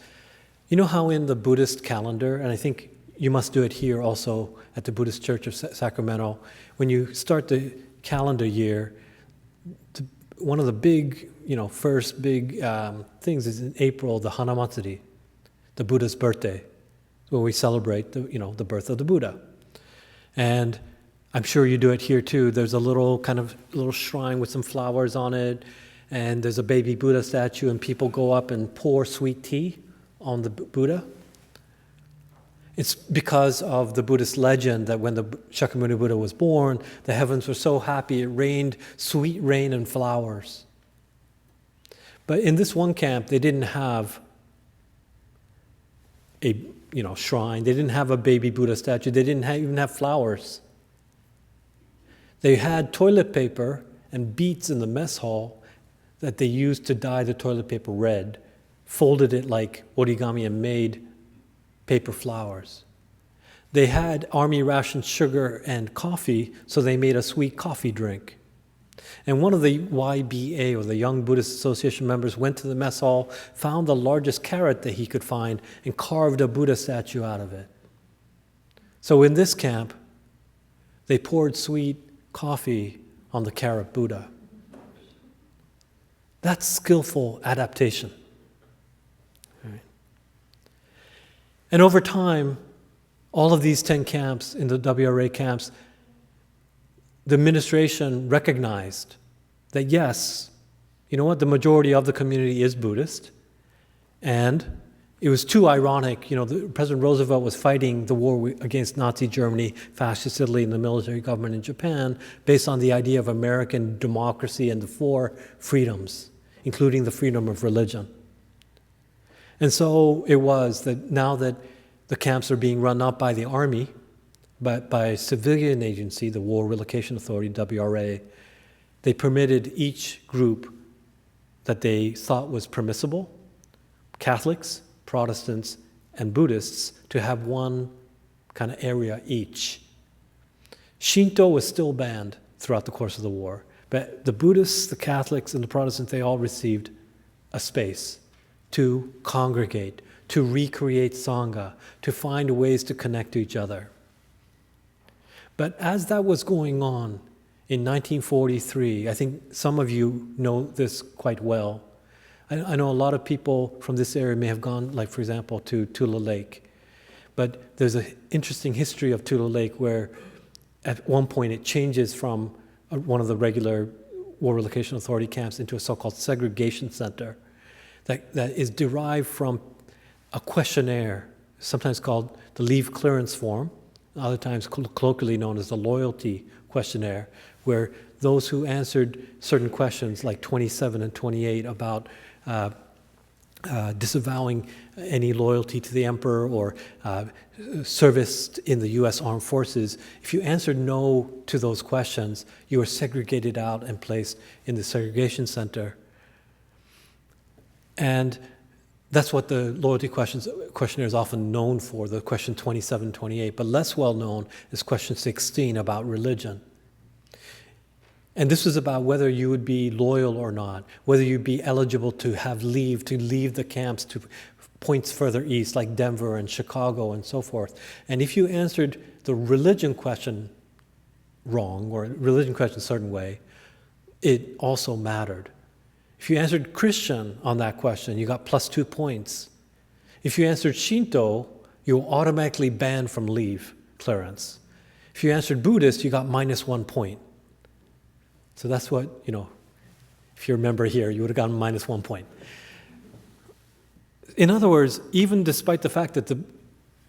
You know how in the Buddhist calendar, and I think you must do it here also at the Buddhist Church of Sacramento, when you start the calendar year, one of the big, first big things is in April, the Hanamatsuri, the Buddha's birthday, where we celebrate the birth of the Buddha. And I'm sure you do it here too. There's a little shrine with some flowers on it, and there's a baby Buddha statue, and people go up and pour sweet tea on the Buddha. It's because of the Buddhist legend that when the Shakyamuni Buddha was born, the heavens were so happy it rained sweet rain and flowers. But in this one camp, they didn't have a shrine. They didn't have a baby Buddha statue. They didn't even have flowers. They had toilet paper and beads in the mess hall that they used to dye the toilet paper red, folded it like origami and made paper flowers. They had army ration sugar and coffee, so they made a sweet coffee drink. And one of the YBA, or the Young Buddhist Association members, went to the mess hall, found the largest carrot that he could find, and carved a Buddha statue out of it. So in this camp, they poured sweet coffee on the carrot Buddha. That's skillful adaptation. Right. And over time, all of these 10 camps, in the WRA camps, the administration recognized that yes, you know what, the majority of the community is Buddhist, and it was too ironic. President Roosevelt was fighting the war against Nazi Germany, fascist Italy, and the military government in Japan based on the idea of American democracy and the 4 freedoms, including the freedom of religion. And so it was that now that the camps are being run not by the army, but by a civilian agency, the War Relocation Authority, WRA, they permitted each group that they thought was permissible, Catholics, Protestants, and Buddhists, to have one kind of area each. Shinto was still banned throughout the course of the war, but the Buddhists, the Catholics, and the Protestants, they all received a space to congregate, to recreate Sangha, to find ways to connect to each other. But as that was going on in 1943, I think some of you know this quite well. I know a lot of people from this area may have gone, like for example, to Tula Lake. But there's an interesting history of Tula Lake where at one point it changes from one of the regular War Relocation Authority camps into a so-called segregation center that is derived from a questionnaire, sometimes called the leave clearance form, other times colloquially known as the loyalty questionnaire, where those who answered certain questions like 27 and 28 about disavowing any loyalty to the emperor or service in the U.S. Armed Forces, if you answered no to those questions, you were segregated out and placed in the segregation center. And that's what the loyalty questionnaire is often known for, the question 27, 28, but less well known is question 16 about religion. And this was about whether you would be loyal or not, whether you'd be eligible to have leave to leave the camps to points further east, like Denver and Chicago and so forth. And if you answered the religion question wrong, or religion question a certain way, it also mattered. If you answered Christian on that question, you got +2 points. If you answered Shinto, you were automatically banned from leave clearance. If you answered Buddhist, you got -1 point. So that's what, if you're a member here, you would have gotten -1 point. In other words, even despite the fact that the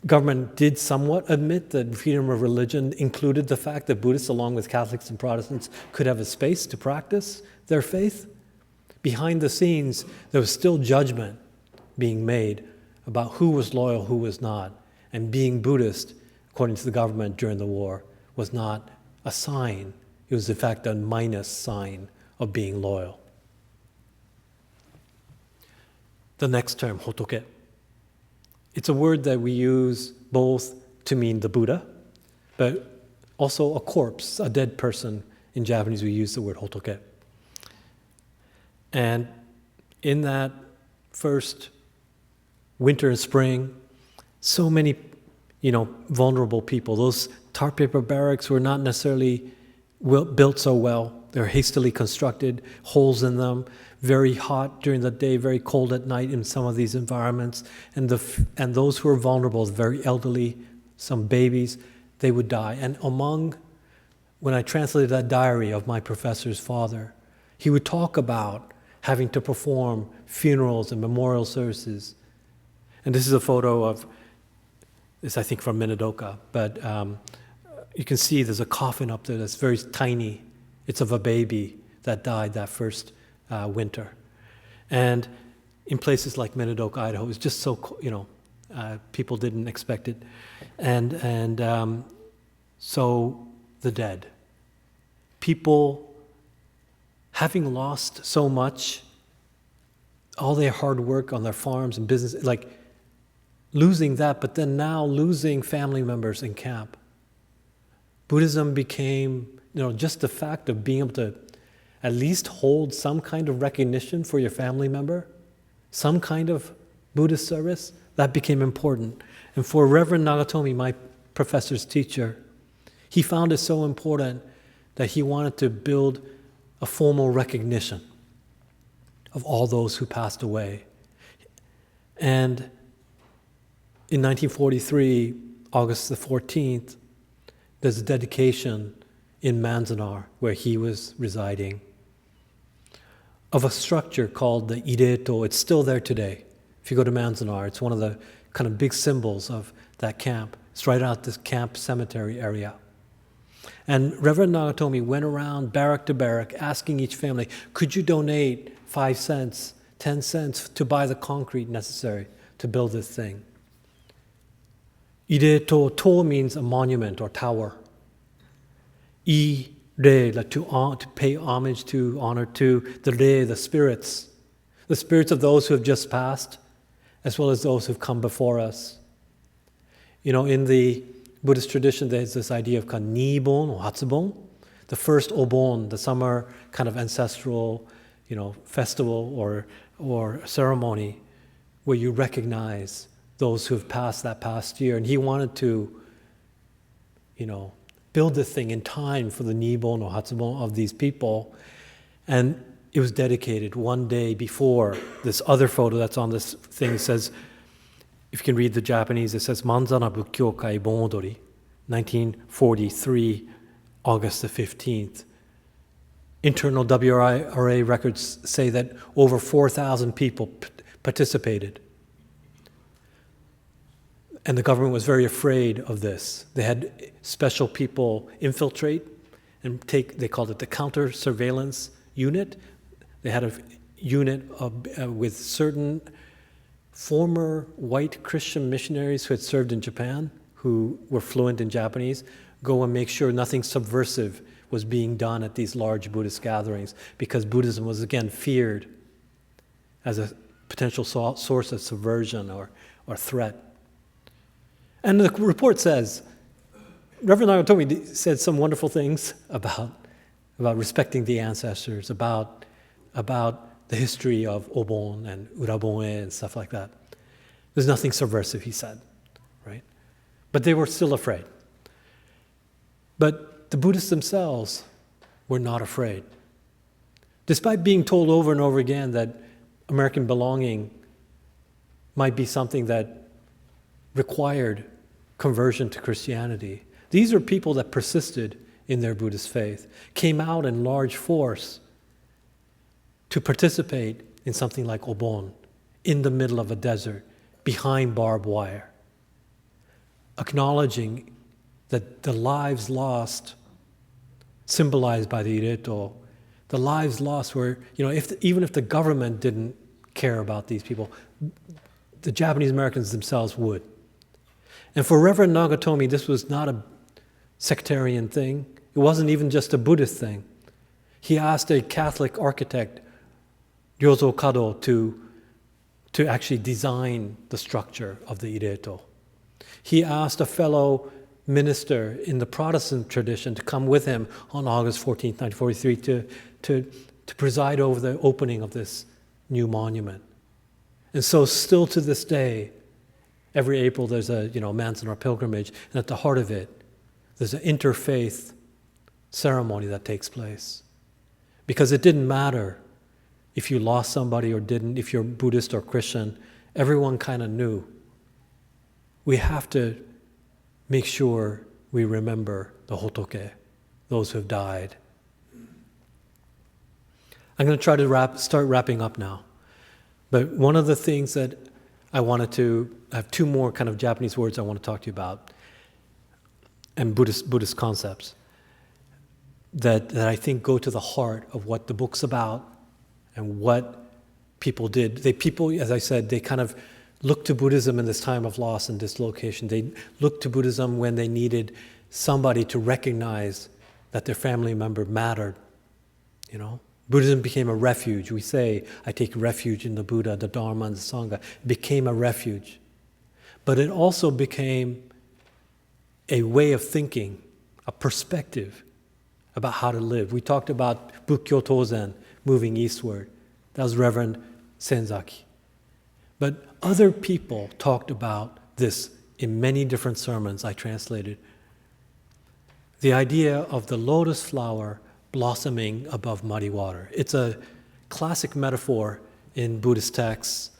government did somewhat admit that freedom of religion included the fact that Buddhists, along with Catholics and Protestants, could have a space to practice their faith, behind the scenes, there was still judgment being made about who was loyal, who was not. And being Buddhist, according to the government during the war, was not a sign. It was, in fact, a minus sign of being loyal. The next term, hotoke. It's a word that we use both to mean the Buddha, but also a corpse, a dead person. In Japanese, we use the word hotoke. And in that first winter and spring, so many, vulnerable people. Those tar paper barracks were not necessarily built so well. They're hastily constructed, holes in them, very hot during the day, very cold at night in some of these environments. And those who are vulnerable, the very elderly, some babies, they would die. And when I translated that diary of my professor's father, he would talk about having to perform funerals and memorial services. And this is a photo of It's, I think, from Minidoka. But you can see there's a coffin up there that's very tiny. It's of a baby that died that first winter. And in places like Minidoka, Idaho, it was just so, people didn't expect it. And so the dead. People having lost so much, all their hard work on their farms and business, like losing that, but then now losing family members in camp. Buddhism became, just the fact of being able to at least hold some kind of recognition for your family member, some kind of Buddhist service, that became important. And for Reverend Nagatomi, my professor's teacher, he found it so important that he wanted to build a formal recognition of all those who passed away. And in 1943, August the 14th, there's a dedication in Manzanar, where he was residing, of a structure called the Ireto. It's still there today. If you go to Manzanar, it's one of the kind of big symbols of that camp. It's right out this camp cemetery area. And Reverend Nagatomi went around barrack to barrack asking each family, could you donate 5 cents, 10 cents to buy the concrete necessary to build this thing? Ireto, to means a monument or tower. I-re, like to pay homage to, honor to, the re, the spirits of those who have just passed, as well as those who've come before us. In the Buddhist tradition, there's this idea of kind of nibon or hatsubon, the first obon, the summer kind of ancestral, festival or ceremony, where you recognize those who have passed that past year. And he wanted to, build this thing in time for the nibon or hatsubon of these people. And it was dedicated one day before. This other photo that's on this thing says, if you can read the Japanese, it says Manzana Bukkyo Kai Bon Odori, 1943, August the 15th. Internal WRA records say that over 4,000 people participated. And the government was very afraid of this. They had special people infiltrate and they called it the counter surveillance unit. They had a unit with certain former white Christian missionaries who had served in Japan, who were fluent in Japanese, go and make sure nothing subversive was being done at these large Buddhist gatherings, because Buddhism was again feared as a potential source of subversion or threat. And the report says, Reverend Nagatomi said some wonderful things about respecting the ancestors, about the history of Obon and Uraboe and stuff like that. There's nothing subversive, he said, right? But they were still afraid. But the Buddhists themselves were not afraid. Despite being told over and over again that American belonging might be something that required conversion to Christianity, these are people that persisted in their Buddhist faith, came out in large force to participate in something like Obon, in the middle of a desert, behind barbed wire, acknowledging that the lives lost, symbolized by the Ireto, the lives lost were, even if the government didn't care about these people, the Japanese Americans themselves would. And for Reverend Nagatomi, this was not a sectarian thing. It wasn't even just a Buddhist thing. He asked a Catholic architect, Ryozo Kado, to actually design the structure of the Ireto. He asked a fellow minister in the Protestant tradition to come with him on August 14th, 1943, to preside over the opening of this new monument. And so still to this day, every April there's a Manzanar pilgrimage, and at the heart of it, there's an interfaith ceremony that takes place. Because it didn't matter if you lost somebody or didn't, if you're Buddhist or Christian, everyone kind of knew. We have to make sure we remember the Hotoke, those who have died. I'm going to try to start wrapping up now. But one of the things that I have two more kind of Japanese words I want to talk to you about, and Buddhist concepts that I think go to the heart of what the book's about and what people did. People, as I said, they kind of looked to Buddhism in this time of loss and dislocation. They looked to Buddhism when they needed somebody to recognize that their family member mattered. Buddhism became a refuge. We say, I take refuge in the Buddha, the Dharma, and the Sangha. It became a refuge. But it also became a way of thinking, a perspective about how to live. We talked about Bukkyo Tozen, moving eastward. That was Reverend Senzaki. But other people talked about this in many different sermons I translated. The idea of the lotus flower blossoming above muddy water. It's a classic metaphor in Buddhist texts.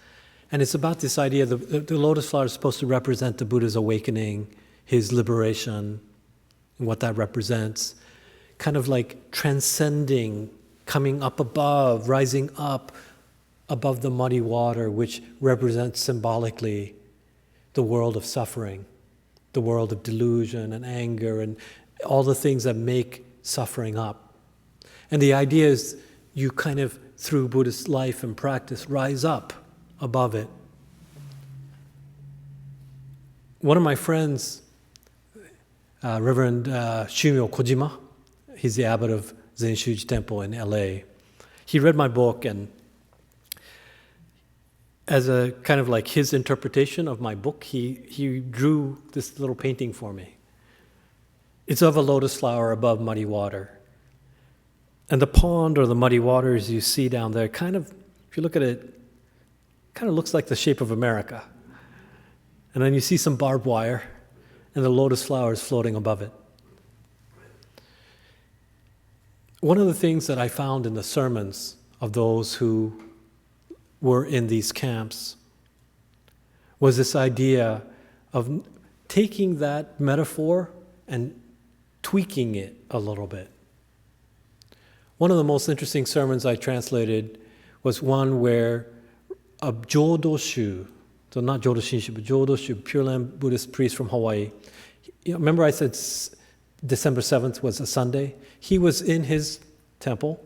And it's about this idea that the lotus flower is supposed to represent the Buddha's awakening, his liberation, and what that represents. Kind of like transcending, coming up above, rising up above the muddy water, which represents symbolically the world of suffering, the world of delusion and anger and all the things that make suffering up. And the idea is you kind of, through Buddhist life and practice, rise up above it. One of my friends, Reverend Shumyo Kojima, he's the abbot of Zenshuji Temple in LA. He read my book, and as a kind of like his interpretation of my book, he drew this little painting for me. It's of a lotus flower above muddy water. And the pond or the muddy waters you see down there kind of, if you look at it, kind of looks like the shape of America. And then you see some barbed wire and the lotus flowers floating above it. One of the things that I found in the sermons of those who were in these camps was this idea of taking that metaphor and tweaking it a little bit. One of the most interesting sermons I translated was one where a Jodoshu, so not Jodo Shinshu, but Jodoshu, Pure Land Buddhist priest from Hawaii. Remember I said December 7th was a Sunday? He was in his temple,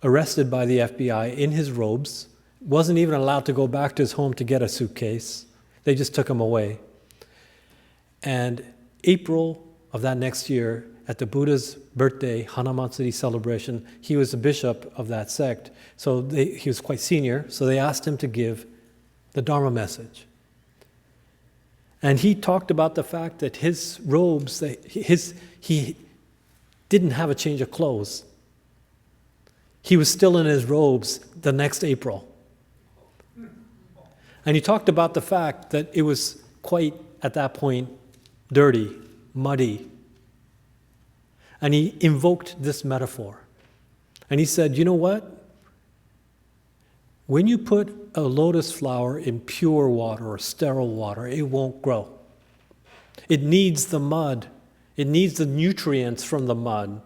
arrested by the FBI in his robes, wasn't even allowed to go back to his home to get a suitcase. They just took him away. And April of that next year, at the Buddha's birthday Hanamatsuri celebration, he was the bishop of that sect, so he was quite senior, so they asked him to give the Dharma message. And he talked about the fact that his robes, he didn't have a change of clothes. He was still in his robes the next April. And he talked about the fact that it was quite, at that point, dirty, muddy. And he invoked this metaphor. And he said, you know what? When you put a lotus flower in pure water or sterile water, it won't grow. It needs the mud. It needs the nutrients from the mud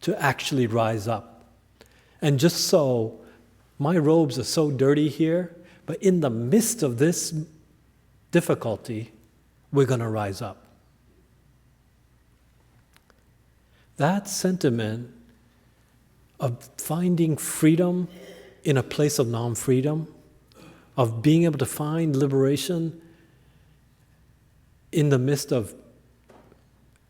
to actually rise up. And just so, my robes are so dirty here, but in the midst of this difficulty, we're going to rise up. That sentiment of finding freedom in a place of non-freedom, of being able to find liberation in the midst of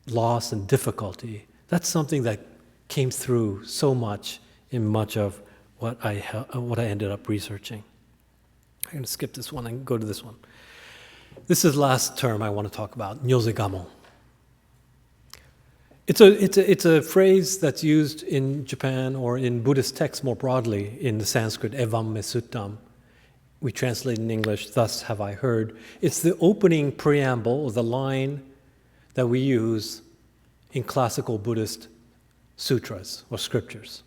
loss and difficulty, that's something that came through so much in much of what I ended up researching. I'm going to skip this one and go to this one. This is the last term I want to talk about, nyozegamo. It's a phrase that's used in Japan or in Buddhist texts more broadly in the Sanskrit, evam me suttam. We translate in English, thus have I heard. It's the opening preamble, or the line that we use in classical Buddhist sutras or scriptures.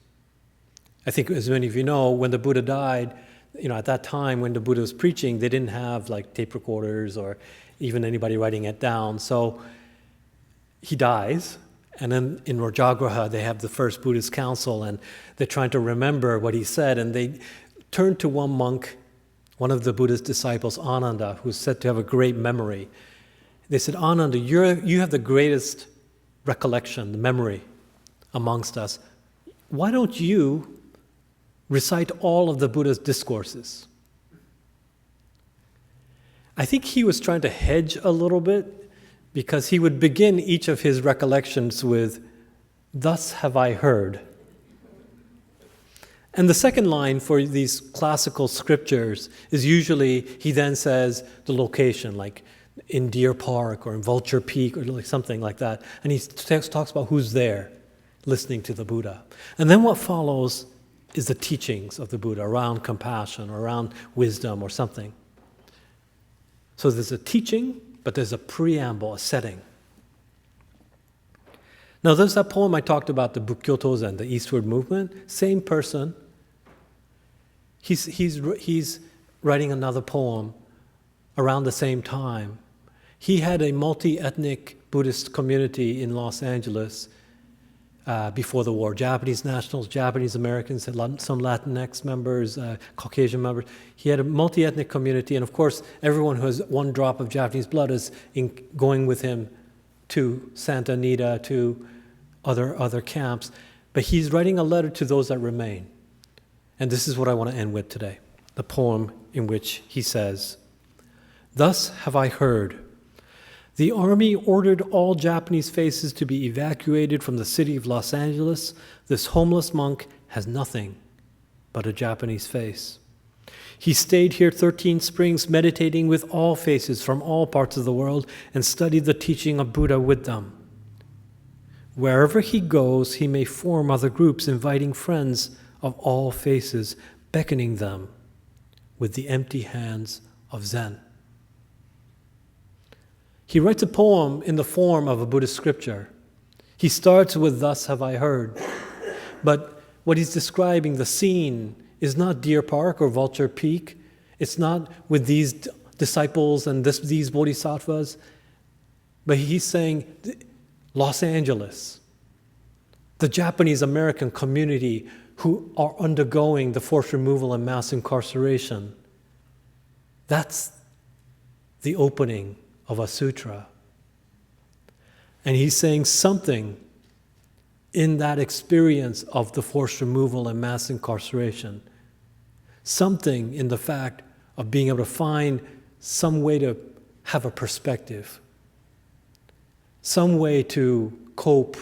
I think, as many of you know, when the Buddha died, at that time when the Buddha was preaching, they didn't have like tape recorders or even anybody writing it down. So he dies. And then in Rajagraha, they have the first Buddhist council, and they're trying to remember what he said. And they turn to one monk one of the Buddhist disciples, Ananda, who's said to have a great memory. They said, Ananda, you have the greatest recollection, the memory amongst us. Why don't you recite all of the Buddha's discourses? I think he was trying to hedge a little bit because he would begin each of his recollections with, "Thus have I heard." And the second line for these classical scriptures is usually, he then says the location, like in Deer Park or in Vulture Peak or like something like that. And he talks about who's there listening to the Buddha. And then what follows is the teachings of the Buddha around compassion or around wisdom or something. So there's a teaching, but there's a preamble, a setting. Now there's that poem I talked about, the Bukkyoto Zen, the eastward movement. Same person. He's writing another poem around the same time. He had a multi-ethnic Buddhist community in Los Angeles before the war. Japanese nationals, Japanese Americans, some Latinx members, Caucasian members. He had a multi-ethnic community, and of course, everyone who has one drop of Japanese blood is going with him to Santa Anita, to other camps. But he's writing a letter to those that remain. And this is what I want to end with today, the poem in which he says, "Thus have I heard. The army ordered all Japanese faces to be evacuated from the city of Los Angeles. This homeless monk has nothing but a Japanese face. He stayed here 13 springs, meditating with all faces from all parts of the world and studied the teaching of Buddha with them. Wherever he goes, he may form other groups, inviting friends of all faces, beckoning them with the empty hands of Zen." He writes a poem in the form of a Buddhist scripture. He starts with, "Thus have I heard." But what he's describing, the scene, is not Deer Park or Vulture Peak. It's not with these disciples and these bodhisattvas. But he's saying, Los Angeles, the Japanese American community who are undergoing the forced removal and mass incarceration. That's the opening of a sutra. And he's saying something in that experience of the forced removal and mass incarceration, something in the fact of being able to find some way to have a perspective, some way to cope,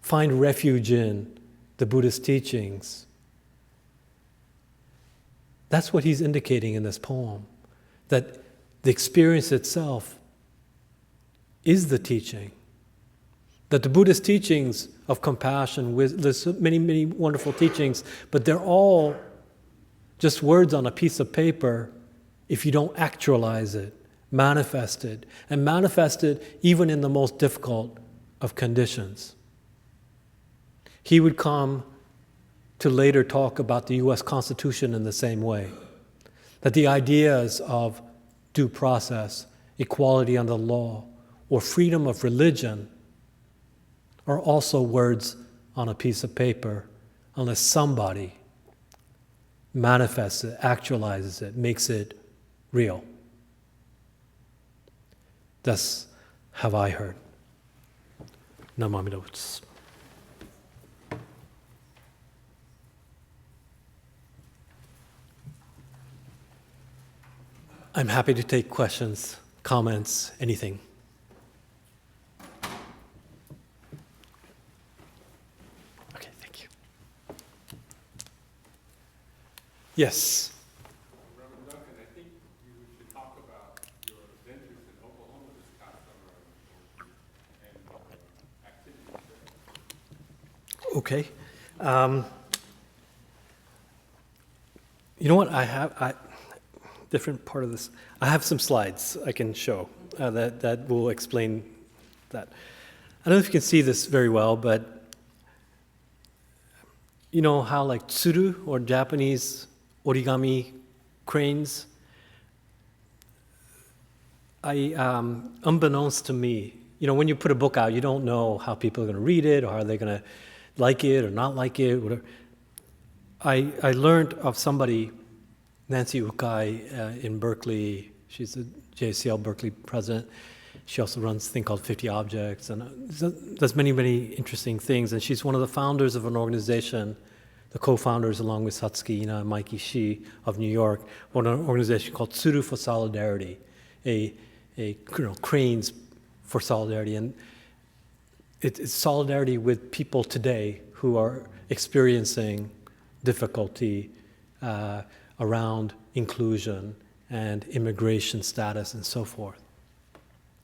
find refuge in the Buddhist teachings. That's what he's indicating in this poem, that the experience itself is the teaching. That the Buddhist teachings of compassion, there's many, many wonderful teachings, but they're all just words on a piece of paper if you don't actualize it, manifest it, and manifest it even in the most difficult of conditions. He would come to later talk about the U.S. Constitution in the same way, that the ideas of due process, equality under the law, or freedom of religion are also words on a piece of paper unless somebody manifests it, actualizes it, makes it real. Thus have I heard. Namamida Butsu. I'm happy to take questions, comments, anything. Okay, thank you. Yes. Reverend Duncan, I think you should talk about your adventures in Oklahoma this past summer and activities there. Okay. You know what? Different part of this. I have some slides I can show that will explain that. I don't know if you can see this very well, but you know how like tsuru or Japanese origami cranes, unbeknownst to me, you know, when you put a book out, you don't know how people are going to read it or how they're going to like it or not like it, whatever. I learned of somebody Nancy Ukai in Berkeley. She's the JCL Berkeley president. She also runs a thing called 50 Objects, and does many, many interesting things. And she's one of the founders of an organization, the co-founders along with Satsuki Ina and Mikey Shi of New York, on an organization called Sutra for Solidarity, cranes for solidarity. And it's solidarity with people today who are experiencing difficulty around inclusion and immigration status and so forth.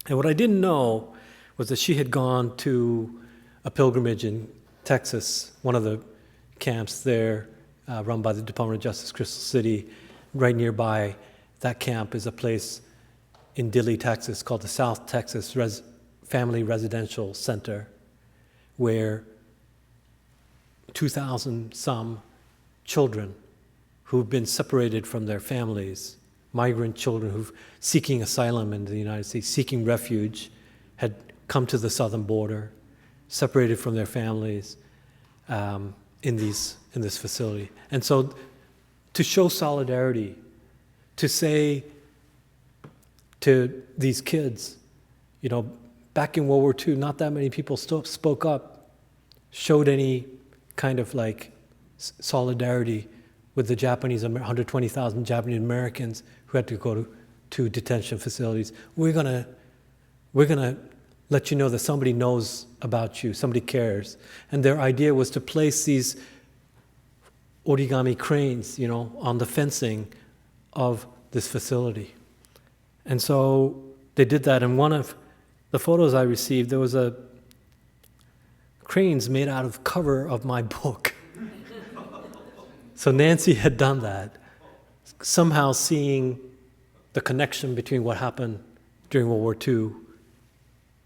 And what I didn't know was that she had gone to a pilgrimage in Texas, one of the camps there run by the Department of Justice, Crystal City. Right nearby that camp is a place in Dilley, Texas called the South Texas Family Residential Center, where 2,000 some children who've been separated from their families, migrant children who've seeking asylum in the United States, seeking refuge, had come to the southern border, separated from their families in this facility. And so to show solidarity, to say to these kids, back in World War II, not that many people spoke up, showed any kind of like solidarity with the Japanese, 120,000 Japanese Americans who had to go to detention facilities. We're gonna let you know that somebody knows about you, somebody cares. And their idea was to place these origami cranes, on the fencing of this facility. And so they did that. And one of the photos I received, there was a cranes made out of cover of my book. So Nancy had done that, somehow seeing the connection between what happened during World War II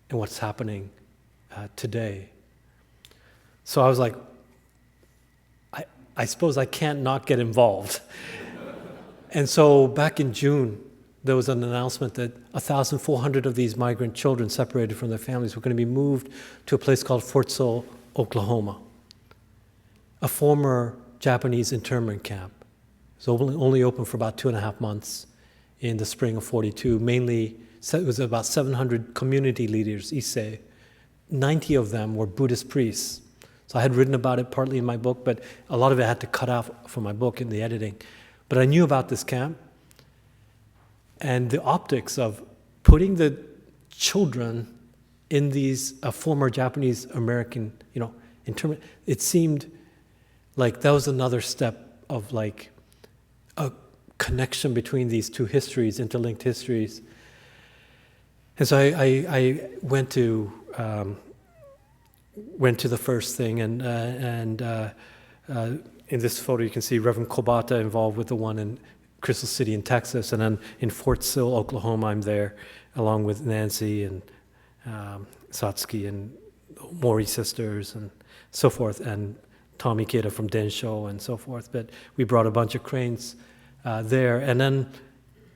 and what's happening today. So I was like, I suppose I can't not get involved. And so back in June, there was an announcement that 1,400 of these migrant children separated from their families were going to be moved to a place called Fort Sill, Oklahoma, a former Japanese internment camp. It was only open for about 2.5 months in the spring of '42. Mainly, it was about 700 community leaders, Issei. 90 of them were Buddhist priests. So I had written about it partly in my book, but a lot of it I had to cut out from my book in the editing. But I knew about this camp, and the optics of putting the children in these former Japanese American, internment, it seemed like that was another step of like a connection between these two histories, interlinked histories. And so I went to the first thing, and in this photo you can see Reverend Kobata involved with the one in Crystal City in Texas, and then in Fort Sill, Oklahoma, I'm there along with Nancy and Satsuki and Mori sisters and so forth, and Tommy Kida from Densho and so forth. But we brought a bunch of cranes there. And then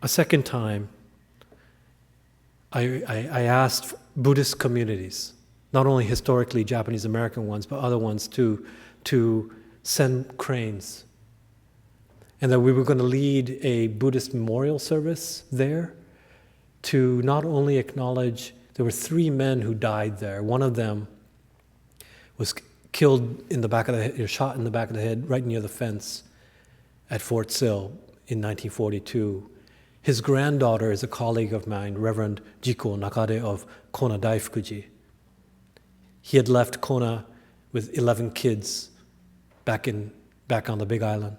a second time, I asked Buddhist communities, not only historically Japanese American ones, but other ones too, to send cranes. And that we were going to lead a Buddhist memorial service there to not only acknowledge there were 3 men who died there. One of them was killed in the back of the head, shot in the back of the head right near the fence at Fort Sill in 1942. His granddaughter is a colleague of mine, Reverend Jiko Nakade of Kona Daifukuji. He had left Kona with 11 kids back on the Big Island.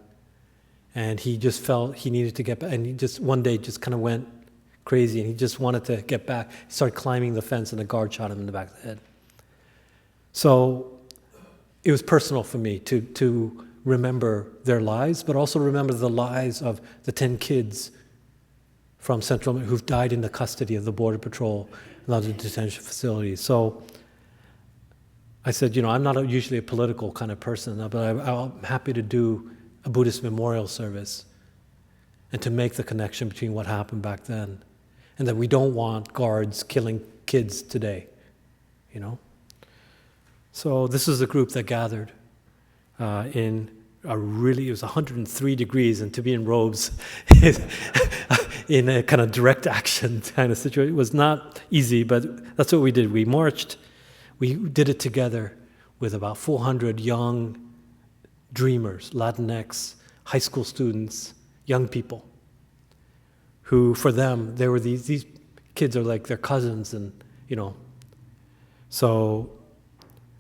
And he just felt he needed to get back, and he just one day just kind of went crazy, and he just wanted to get back. He started climbing the fence, and the guard shot him in the back of the head. So it was personal for me to remember their lives, but also remember the lives of the 10 kids from Central who've died in the custody of the Border Patrol and other detention facilities. So I said, I'm not usually a political kind of person, but I'm happy to do a Buddhist memorial service and to make the connection between what happened back then and that we don't want guards killing kids today, So this is the group that gathered in it was 103 degrees, and to be in robes in a kind of direct action kind of situation, it was not easy, but that's what we did. We marched, we did it together with about 400 young dreamers, Latinx, high school students, young people, who for them, they were these kids are like their cousins, and so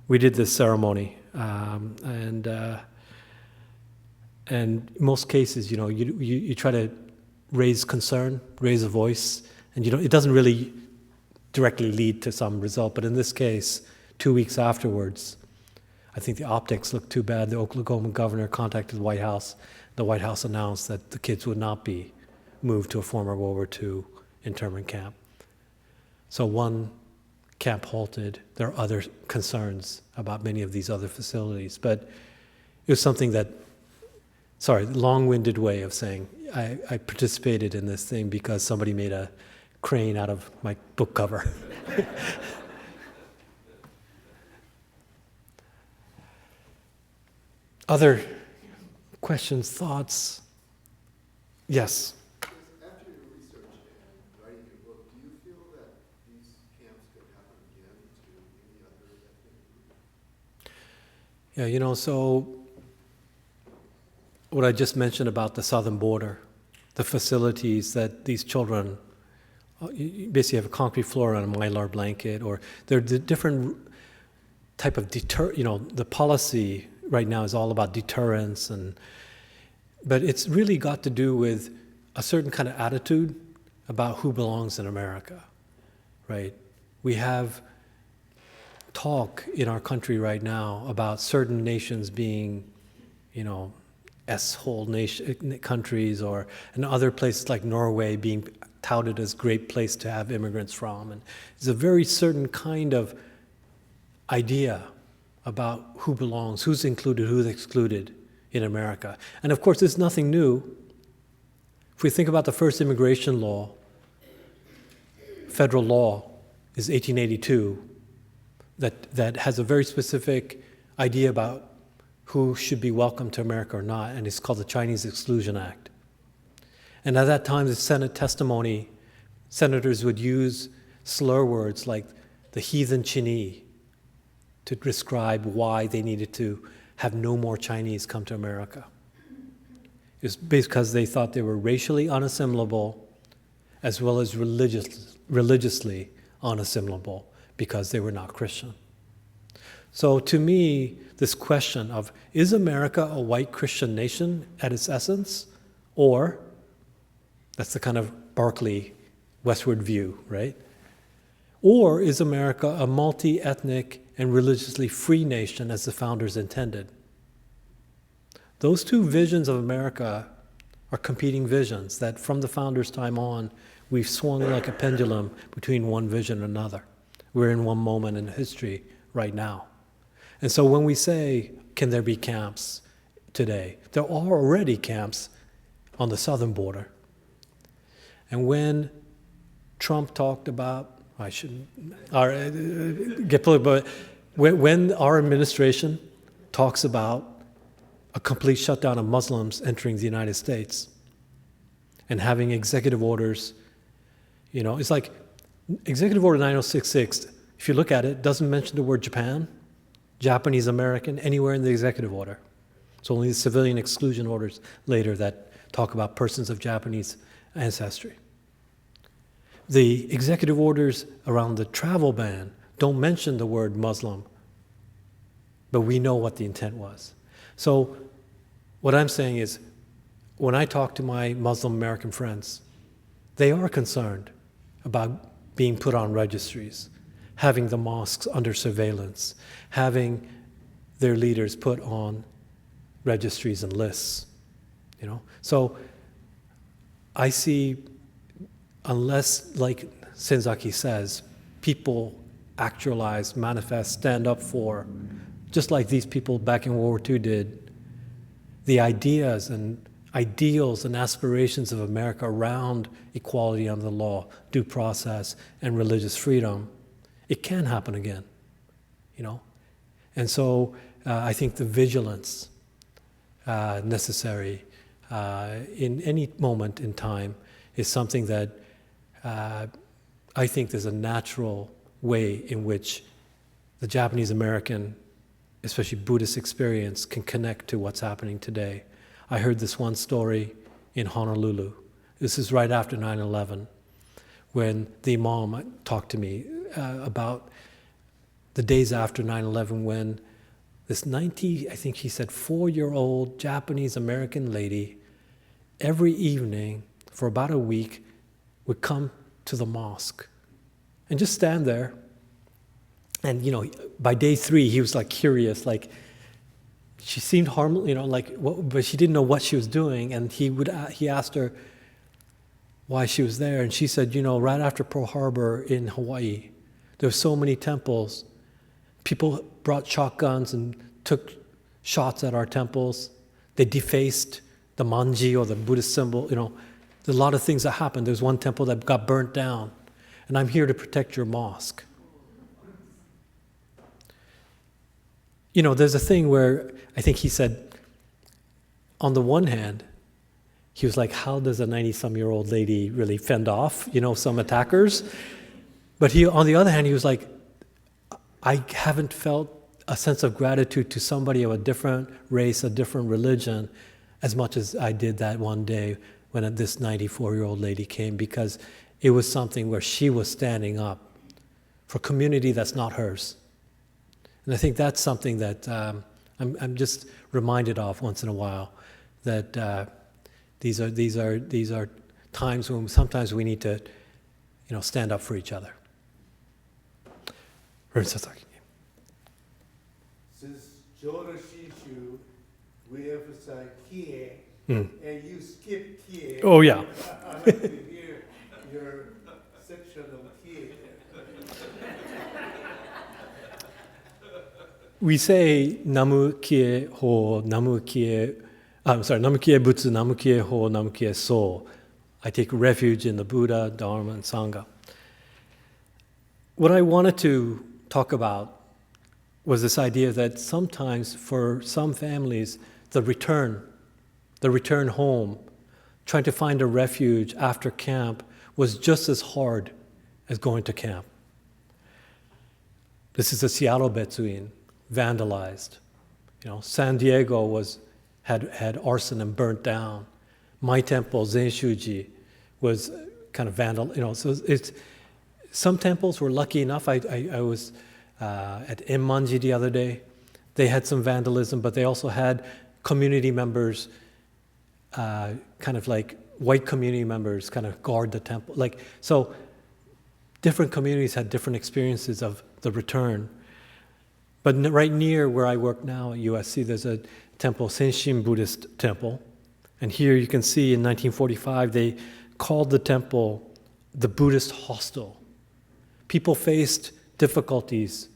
we did this ceremony, and in most cases, you try to raise concern, raise a voice, and it doesn't really directly lead to some result. But in this case, 2 weeks afterwards, I think the optics looked too bad. The Oklahoma governor contacted the White House. The White House announced that the kids would not be moved to a former World War II internment camp. So one camp halted. There are other concerns about many of these other facilities. But it was something that, long-winded way of saying I participated in this thing because somebody made a crane out of my book cover. Other questions, thoughts? Yes? After your research and writing your book, do you feel that these camps could happen again to any other ethnic group? Yeah, so what I just mentioned about the southern border, the facilities that these children, you basically have a concrete floor on a Mylar blanket, or they're the different type of the policy right now is all about deterrence, but it's really got to do with a certain kind of attitude about who belongs in America, right? We have talk in our country right now about certain nations being, S-hole nation countries, or in other places like Norway being touted as a great place to have immigrants from. And it's a very certain kind of idea about who belongs, who's included, who's excluded in America. And of course, there's nothing new. If we think about the first immigration law, federal law is 1882, that has a very specific idea about who should be welcome to America or not, and it's called the Chinese Exclusion Act. And at that time, the Senate testimony, senators would use slur words like the heathen Chinese to describe why they needed to have no more Chinese come to America. It's because they thought they were racially unassimilable as well as religiously unassimilable because they were not Christian. So to me, this question of, is America a white Christian nation at its essence? Or, that's the kind of Berkeley westward view, right? Or is America a multi-ethnic and religiously free nation as the founders intended? Those two visions of America are competing visions that from the founders' time on, we've swung like a pendulum between one vision and another. We're in one moment in history right now. And so when we say, can there be camps today? There are already camps on the southern border. And when Trump talked about, I shouldn't get political, but when our administration talks about a complete shutdown of Muslims entering the United States and having executive orders, it's like Executive Order 9066, if you look at it, doesn't mention the word Japan, Japanese American, anywhere in the executive order. It's only the civilian exclusion orders later that talk about persons of Japanese ancestry. The executive orders around the travel ban don't mention the word Muslim, but we know what the intent was. So what I'm saying is, when I talk to my Muslim American friends, they are concerned about being put on registries, having the mosques under surveillance, having their leaders put on registries and lists, So I see, unless, like Senzaki says, people actualize, manifest, stand up for, just like these people back in World War II did, the ideas and ideals and aspirations of America around equality under the law, due process, and religious freedom, it can happen again, And so I think the vigilance necessary in any moment in time is something that I think there's a natural way in which the Japanese American, especially Buddhist experience, can connect to what's happening today. I heard this one story in Honolulu. This is right after 9/11, when the Imam talked to me about the days after 9/11, when this I think he said, 4-year-old Japanese American lady, every evening for about a week would come to the mosque and just stand there. And, by day 3, he was like curious, like she seemed harmless, but she didn't know what she was doing. And he asked her why she was there. And she said, right after Pearl Harbor in Hawaii, there were so many temples. People brought shotguns and took shots at our temples. They defaced the manji, or the Buddhist symbol. There's a lot of things that happened. There's one temple that got burnt down. And I'm here to protect your mosque. There's a thing where I think he said, on the one hand, he was like, how does a 90-some-year-old lady really fend off, some attackers? But on the other hand, he was like, I haven't felt a sense of gratitude to somebody of a different race, a different religion, as much as I did that one day when this 94-year-old lady came, because it was something where she was standing up for a community that's not hers. And I think that's something that I'm just reminded of once in a while, that these are times when sometimes we need to, stand up for each other. Reverend Sasaki. Since Jodo Shinshu, we emphasize kie, Mm. and you skip kie. Oh, yeah. I like to hear your section of kie. We say Namu Kie Ho, Namu Kie, Namu Kie Butsu, Namu Kie Ho, Namu Kie So. I take refuge in the Buddha, Dharma, and Sangha. What I wanted to talk about was this idea that sometimes for some families, the return home, trying to find a refuge after camp was just as hard as going to camp. This is the Seattle Betsuin, vandalized. San Diego had arson and burnt down. My temple, Zenshuji, was kind of so it's some temples were lucky enough. I was at Emmanji the other day. They had some vandalism, but they also had community members, kind of like white community members, kind of guard the temple. So different communities had different experiences of the return. But right near where I work now at USC, there's a temple, Senshin Buddhist temple. And here you can see in 1945, they called the temple the Buddhist hostel. People faced difficulties,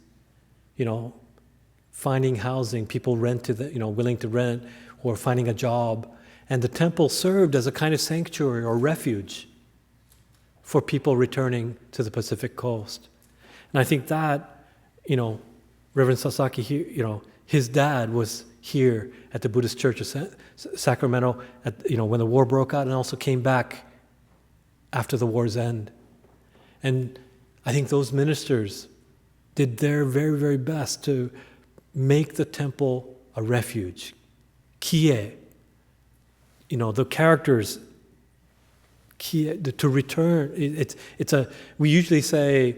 finding housing, people willing to rent, or finding a job. And the temple served as a kind of sanctuary or refuge for people returning to the Pacific coast. And I think that, Reverend Sasaki, his dad was here at the Buddhist Church of Sacramento when the war broke out, and also came back after the war's end. And I think those ministers did their very, very best to make the temple a refuge. Kie, the characters, kie, to return. We usually say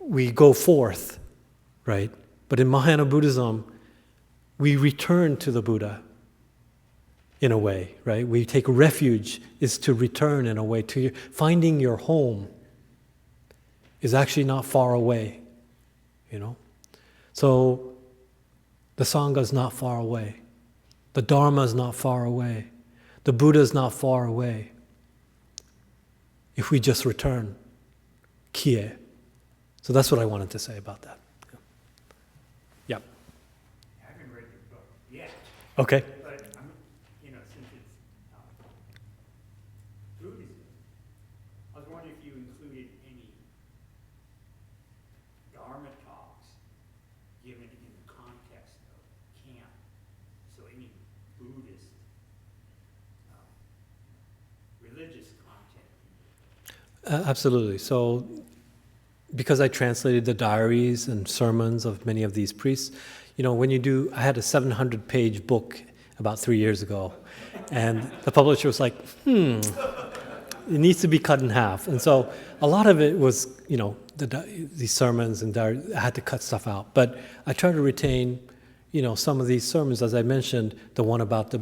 we go forth, right? But in Mahayana Buddhism, we return to the Buddha in a way, right? We take refuge is to return in a way. Finding your home is actually not far away, So the Sangha is not far away. The Dharma is not far away. The Buddha is not far away. If we just return, kie. So that's what I wanted to say about that. Yeah. I haven't read your book yet, Okay. but since it's Buddhism, I was wondering if you included any Dharma talks given in the context of camp. So any Buddhist Absolutely. So, because I translated the diaries and sermons of many of these priests, when you do, I had a 700-page book about 3 years ago, and the publisher was like, it needs to be cut in half. And so a lot of it was, these sermons and diaries, I had to cut stuff out. But I try to retain, some of these sermons, as I mentioned, the one about the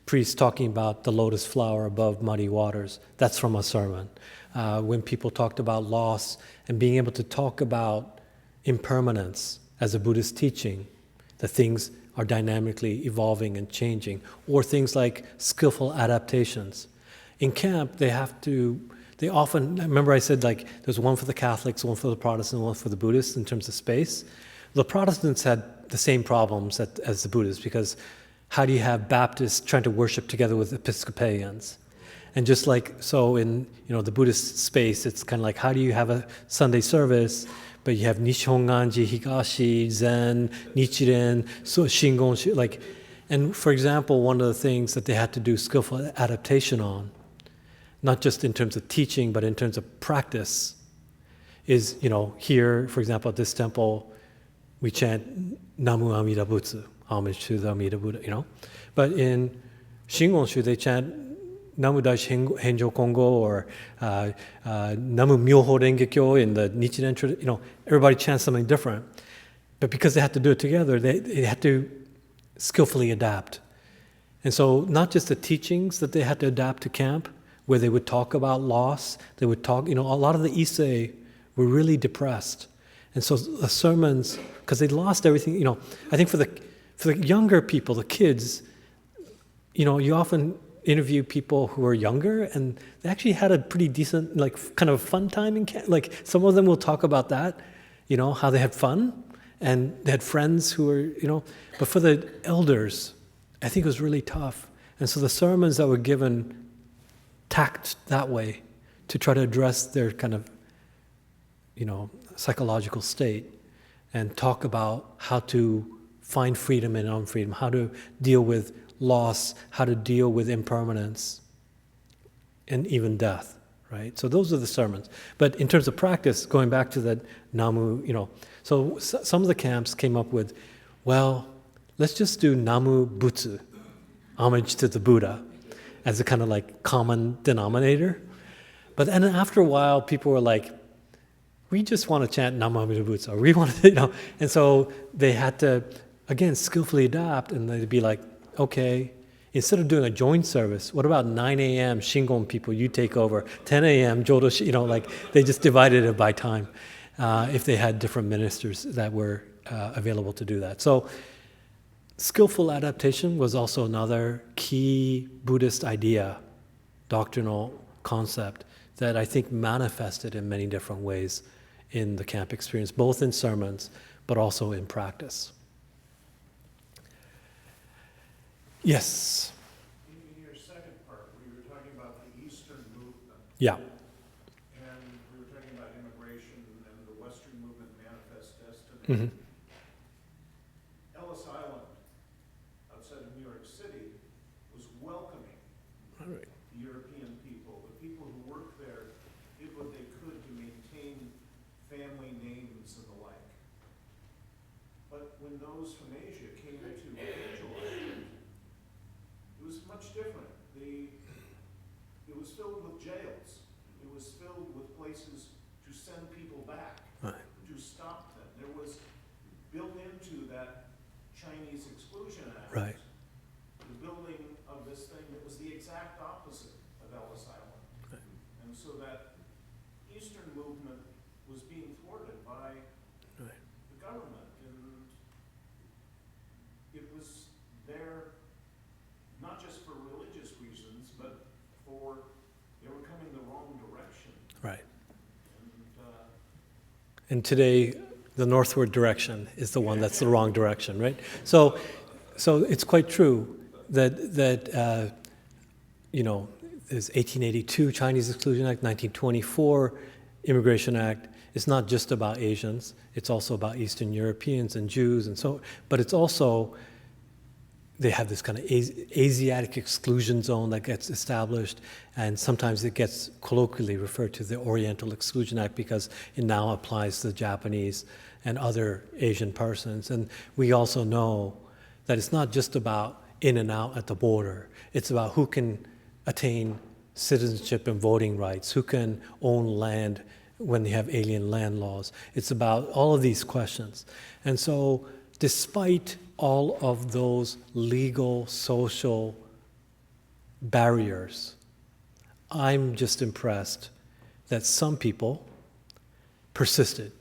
priest talking about the lotus flower above muddy waters, that's from a sermon. When people talked about loss and being able to talk about impermanence as a Buddhist teaching, that things are dynamically evolving and changing, or things like skillful adaptations. In camp, they often, remember I said like there's one for the Catholics, one for the Protestants, one for the Buddhists in terms of space. The Protestants had the same problems as the Buddhists, because how do you have Baptists trying to worship together with Episcopalians? And just like, so in the Buddhist space, it's kind of like, how do you have a Sunday service, but you have Nishonganji, Higashi, Zen, Nichiren, so Shingon, and for example, one of the things that they had to do skillful adaptation on, not just in terms of teaching, but in terms of practice, is, here, for example, at this temple, we chant Namu Amida Butsu, homage to the Amida Buddha, But in Shingon-shu, they chant Namu Daishi Henjo Kongo or Namu Myoho Renge-kyo in the Nichiren tradition. Everybody chants something different. But because they had to do it together, they had to skillfully adapt. And so not just the teachings that they had to adapt to camp, where they would talk about loss, they would talk, a lot of the Issei were really depressed. And so the sermons, because they lost everything, I think for the younger people, the kids, you often interview people who are younger, and they actually had a pretty decent, kind of fun time in camp. Some of them will talk about that, how they had fun, and they had friends who were, but for the elders, I think it was really tough. And so the sermons that were given tacked that way to try to address their kind of, psychological state, and talk about how to find freedom and unfreedom, how to deal with loss, how to deal with impermanence, and even death, right? So those are the sermons. But in terms of practice, going back to that Namu, so some of the camps came up with, well, let's just do Namu Butsu, homage to the Buddha, as a kind of common denominator. But then after a while, people were like, we just want to chant Namu Amida Butsu, or we want to, and so they had to, again, skillfully adapt, and they'd be like, okay, instead of doing a joint service, what about 9 a.m. Shingon people, you take over, 10 a.m. Jodo, they just divided it by time, if they had different ministers that were available to do that. So skillful adaptation was also another key Buddhist idea, doctrinal concept, that I think manifested in many different ways in the camp experience, both in sermons, but also in practice. Yes? In your second part, we were talking about the Eastern movement. Yeah. And we were talking about immigration and the Western movement manifest destiny. Mm-hmm. Ellis Island, outside of New York City, was welcoming All right. the European people. The people who worked there did what they could to maintain family names and the like. But when those from Asia came into Angel Island, it was much different. It was filled with jails. It was filled with places to send people back, Right. to stop them. There was built into that Chinese Exclusion Act, Right. the building of this thing that was the exact opposite of Ellis Island. Right. And so that Eastern movement was being thwarted by Right. the government, and it was there not just for religious reasons, but for they were coming the wrong direction. Right. And And today, the northward direction is the one that's the wrong direction, right? So it's quite true that there's 1882 Chinese Exclusion Act, 1924 Immigration Act. It's not just about Asians; it's also about Eastern Europeans and Jews, and so. But it's also they have this kind of Asiatic exclusion zone that gets established, and sometimes it gets colloquially referred to the Oriental Exclusion Act because it now applies to the Japanese and other Asian persons. And we also know that it's not just about in and out at the border. It's about who can attain citizenship and voting rights, who can own land when they have alien land laws. It's about all of these questions. And so despite all of those legal, social barriers, I'm just impressed that some people persisted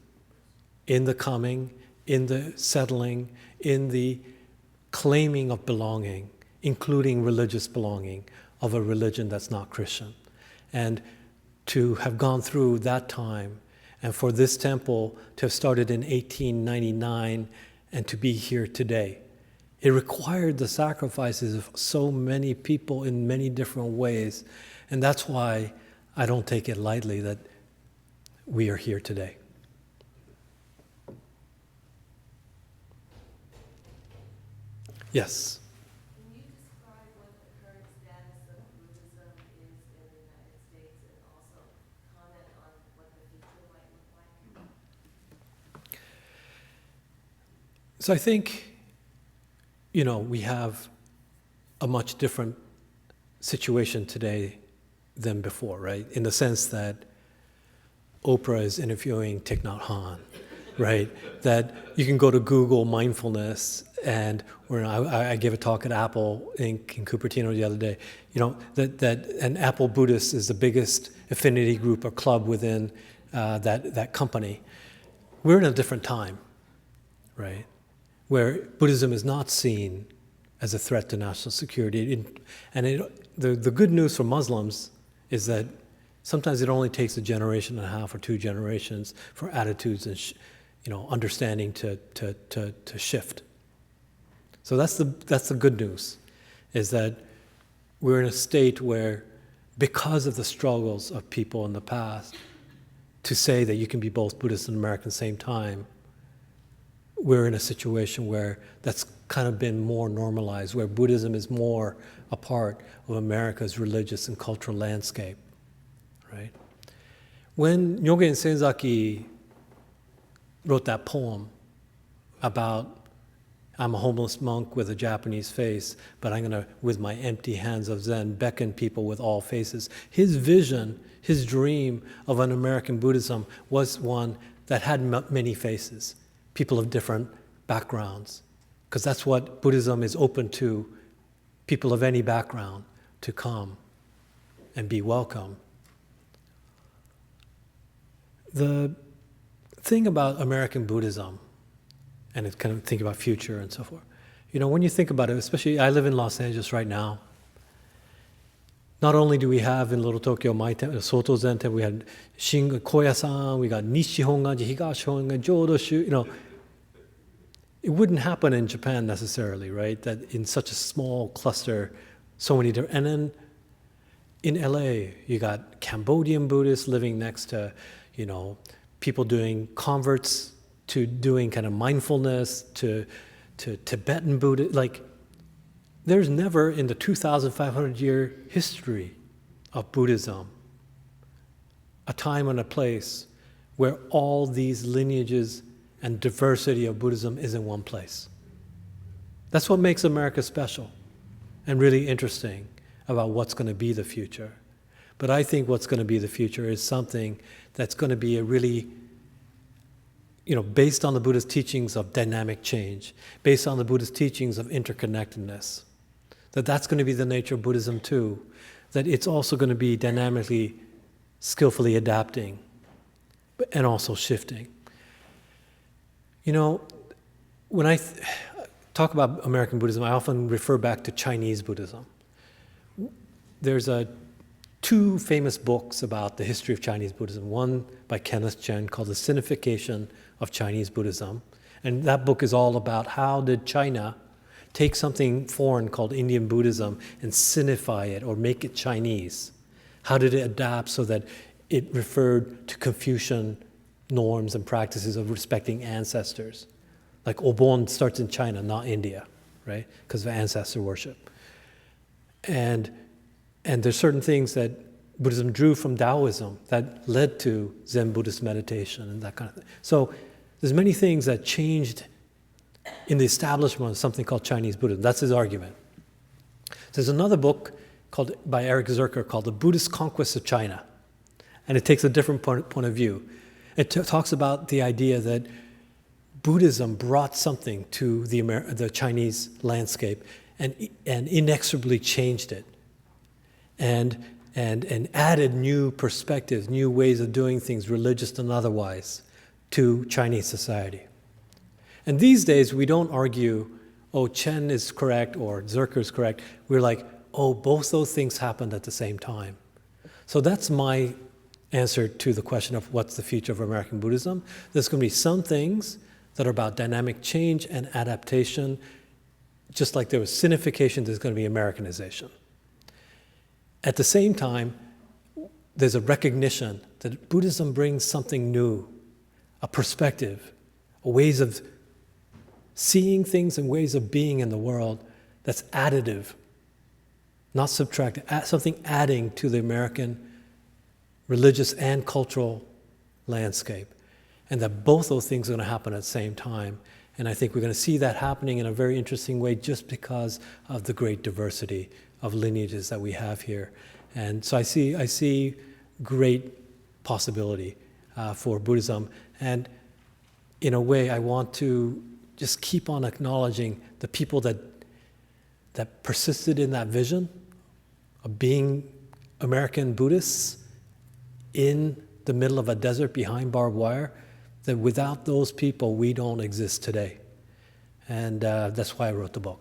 in the coming, in the settling, in the claiming of belonging, including religious belonging of a religion that's not Christian. And to have gone through that time, and for this temple to have started in 1899 and to be here today, it required the sacrifices of so many people in many different ways. And that's why I don't take it lightly that we are here today. Yes. Can you describe what the current status of Buddhism is in the United States and also comment on what the future might look like? So I think, we have a much different situation today than before, right? In the sense that Oprah is interviewing Thich Nhat Hanh, right? That you can go to Google mindfulness, and I gave a talk at Apple in Cupertino the other day, and Apple Buddhist is the biggest affinity group or club within that company. We're in a different time, right? Where Buddhism is not seen as a threat to national security. The good news for Muslims is that sometimes it only takes a generation and a half or 2 generations for attitudes and understanding to shift. So that's the good news, is that we're in a state where, because of the struggles of people in the past, to say that you can be both Buddhist and American at the same time, we're in a situation where that's kind of been more normalized, where Buddhism is more a part of America's religious and cultural landscape, right? When Nyogen Senzaki wrote that poem about, I'm a homeless monk with a Japanese face, but I'm going to, with my empty hands of Zen, beckon people with all faces. His vision, his dream of an American Buddhism was one that had many faces, people of different backgrounds, because that's what Buddhism is open to, people of any background to come and be welcome. The thing about American Buddhism, and it's kind of think about future and so forth, when you think about it, especially I live in Los Angeles right now, not only do we have in Little Tokyo, my temple, Soto Zen temple, we had Koya-san, we got Nishi Honganji, Higashi Honganji, Jodoshu, it wouldn't happen in Japan necessarily, right? That in such a small cluster, so many different, and then in LA, you got Cambodian Buddhists living next to, people doing converts to doing kind of mindfulness, to Tibetan Buddhist, there's never in the 2,500-year history of Buddhism a time and a place where all these lineages and diversity of Buddhism is in one place. That's what makes America special and really interesting about what's going to be the future. But I think what's going to be the future is something that's going to be a really, based on the Buddhist teachings of dynamic change, based on the Buddhist teachings of interconnectedness, that's going to be the nature of Buddhism too, that it's also going to be dynamically, skillfully adapting, and also shifting. When I talk about American Buddhism, I often refer back to Chinese Buddhism. There's 2 famous books about the history of Chinese Buddhism. One by Kenneth Chen called The Sinification of Chinese Buddhism. And that book is all about how did China take something foreign called Indian Buddhism and sinify it or make it Chinese. How did it adapt so that it referred to Confucian norms and practices of respecting ancestors? Like Obon starts in China, not India, right? Because of ancestor worship. And there's certain things that Buddhism drew from Taoism that led to Zen Buddhist meditation and that kind of thing. So there's many things that changed in the establishment of something called Chinese Buddhism. That's his argument. There's another book by Eric Zerker called The Buddhist Conquest of China. And it takes a different point of view. It talks about the idea that Buddhism brought something to the Chinese landscape and inexorably changed it. And added new perspectives, new ways of doing things, religious and otherwise, to Chinese society. And these days, we don't argue, oh, Chen is correct or Zerker is correct. We're like, oh, both those things happened at the same time. So that's my answer to the question of what's the future of American Buddhism. There's going to be some things that are about dynamic change and adaptation. Just like there was Sinification, there's going to be Americanization. At the same time, there's a recognition that Buddhism brings something new, a perspective, ways of seeing things and ways of being in the world that's additive, not subtractive, something adding to the American religious and cultural landscape. And that both those things are going to happen at the same time. And I think we're going to see that happening in a very interesting way just because of the great diversity of lineages that we have here. And so I see great possibility for Buddhism. And in a way, I want to just keep on acknowledging the people that persisted in that vision of being American Buddhists in the middle of a desert behind barbed wire, that without those people, we don't exist today. And that's why I wrote the book.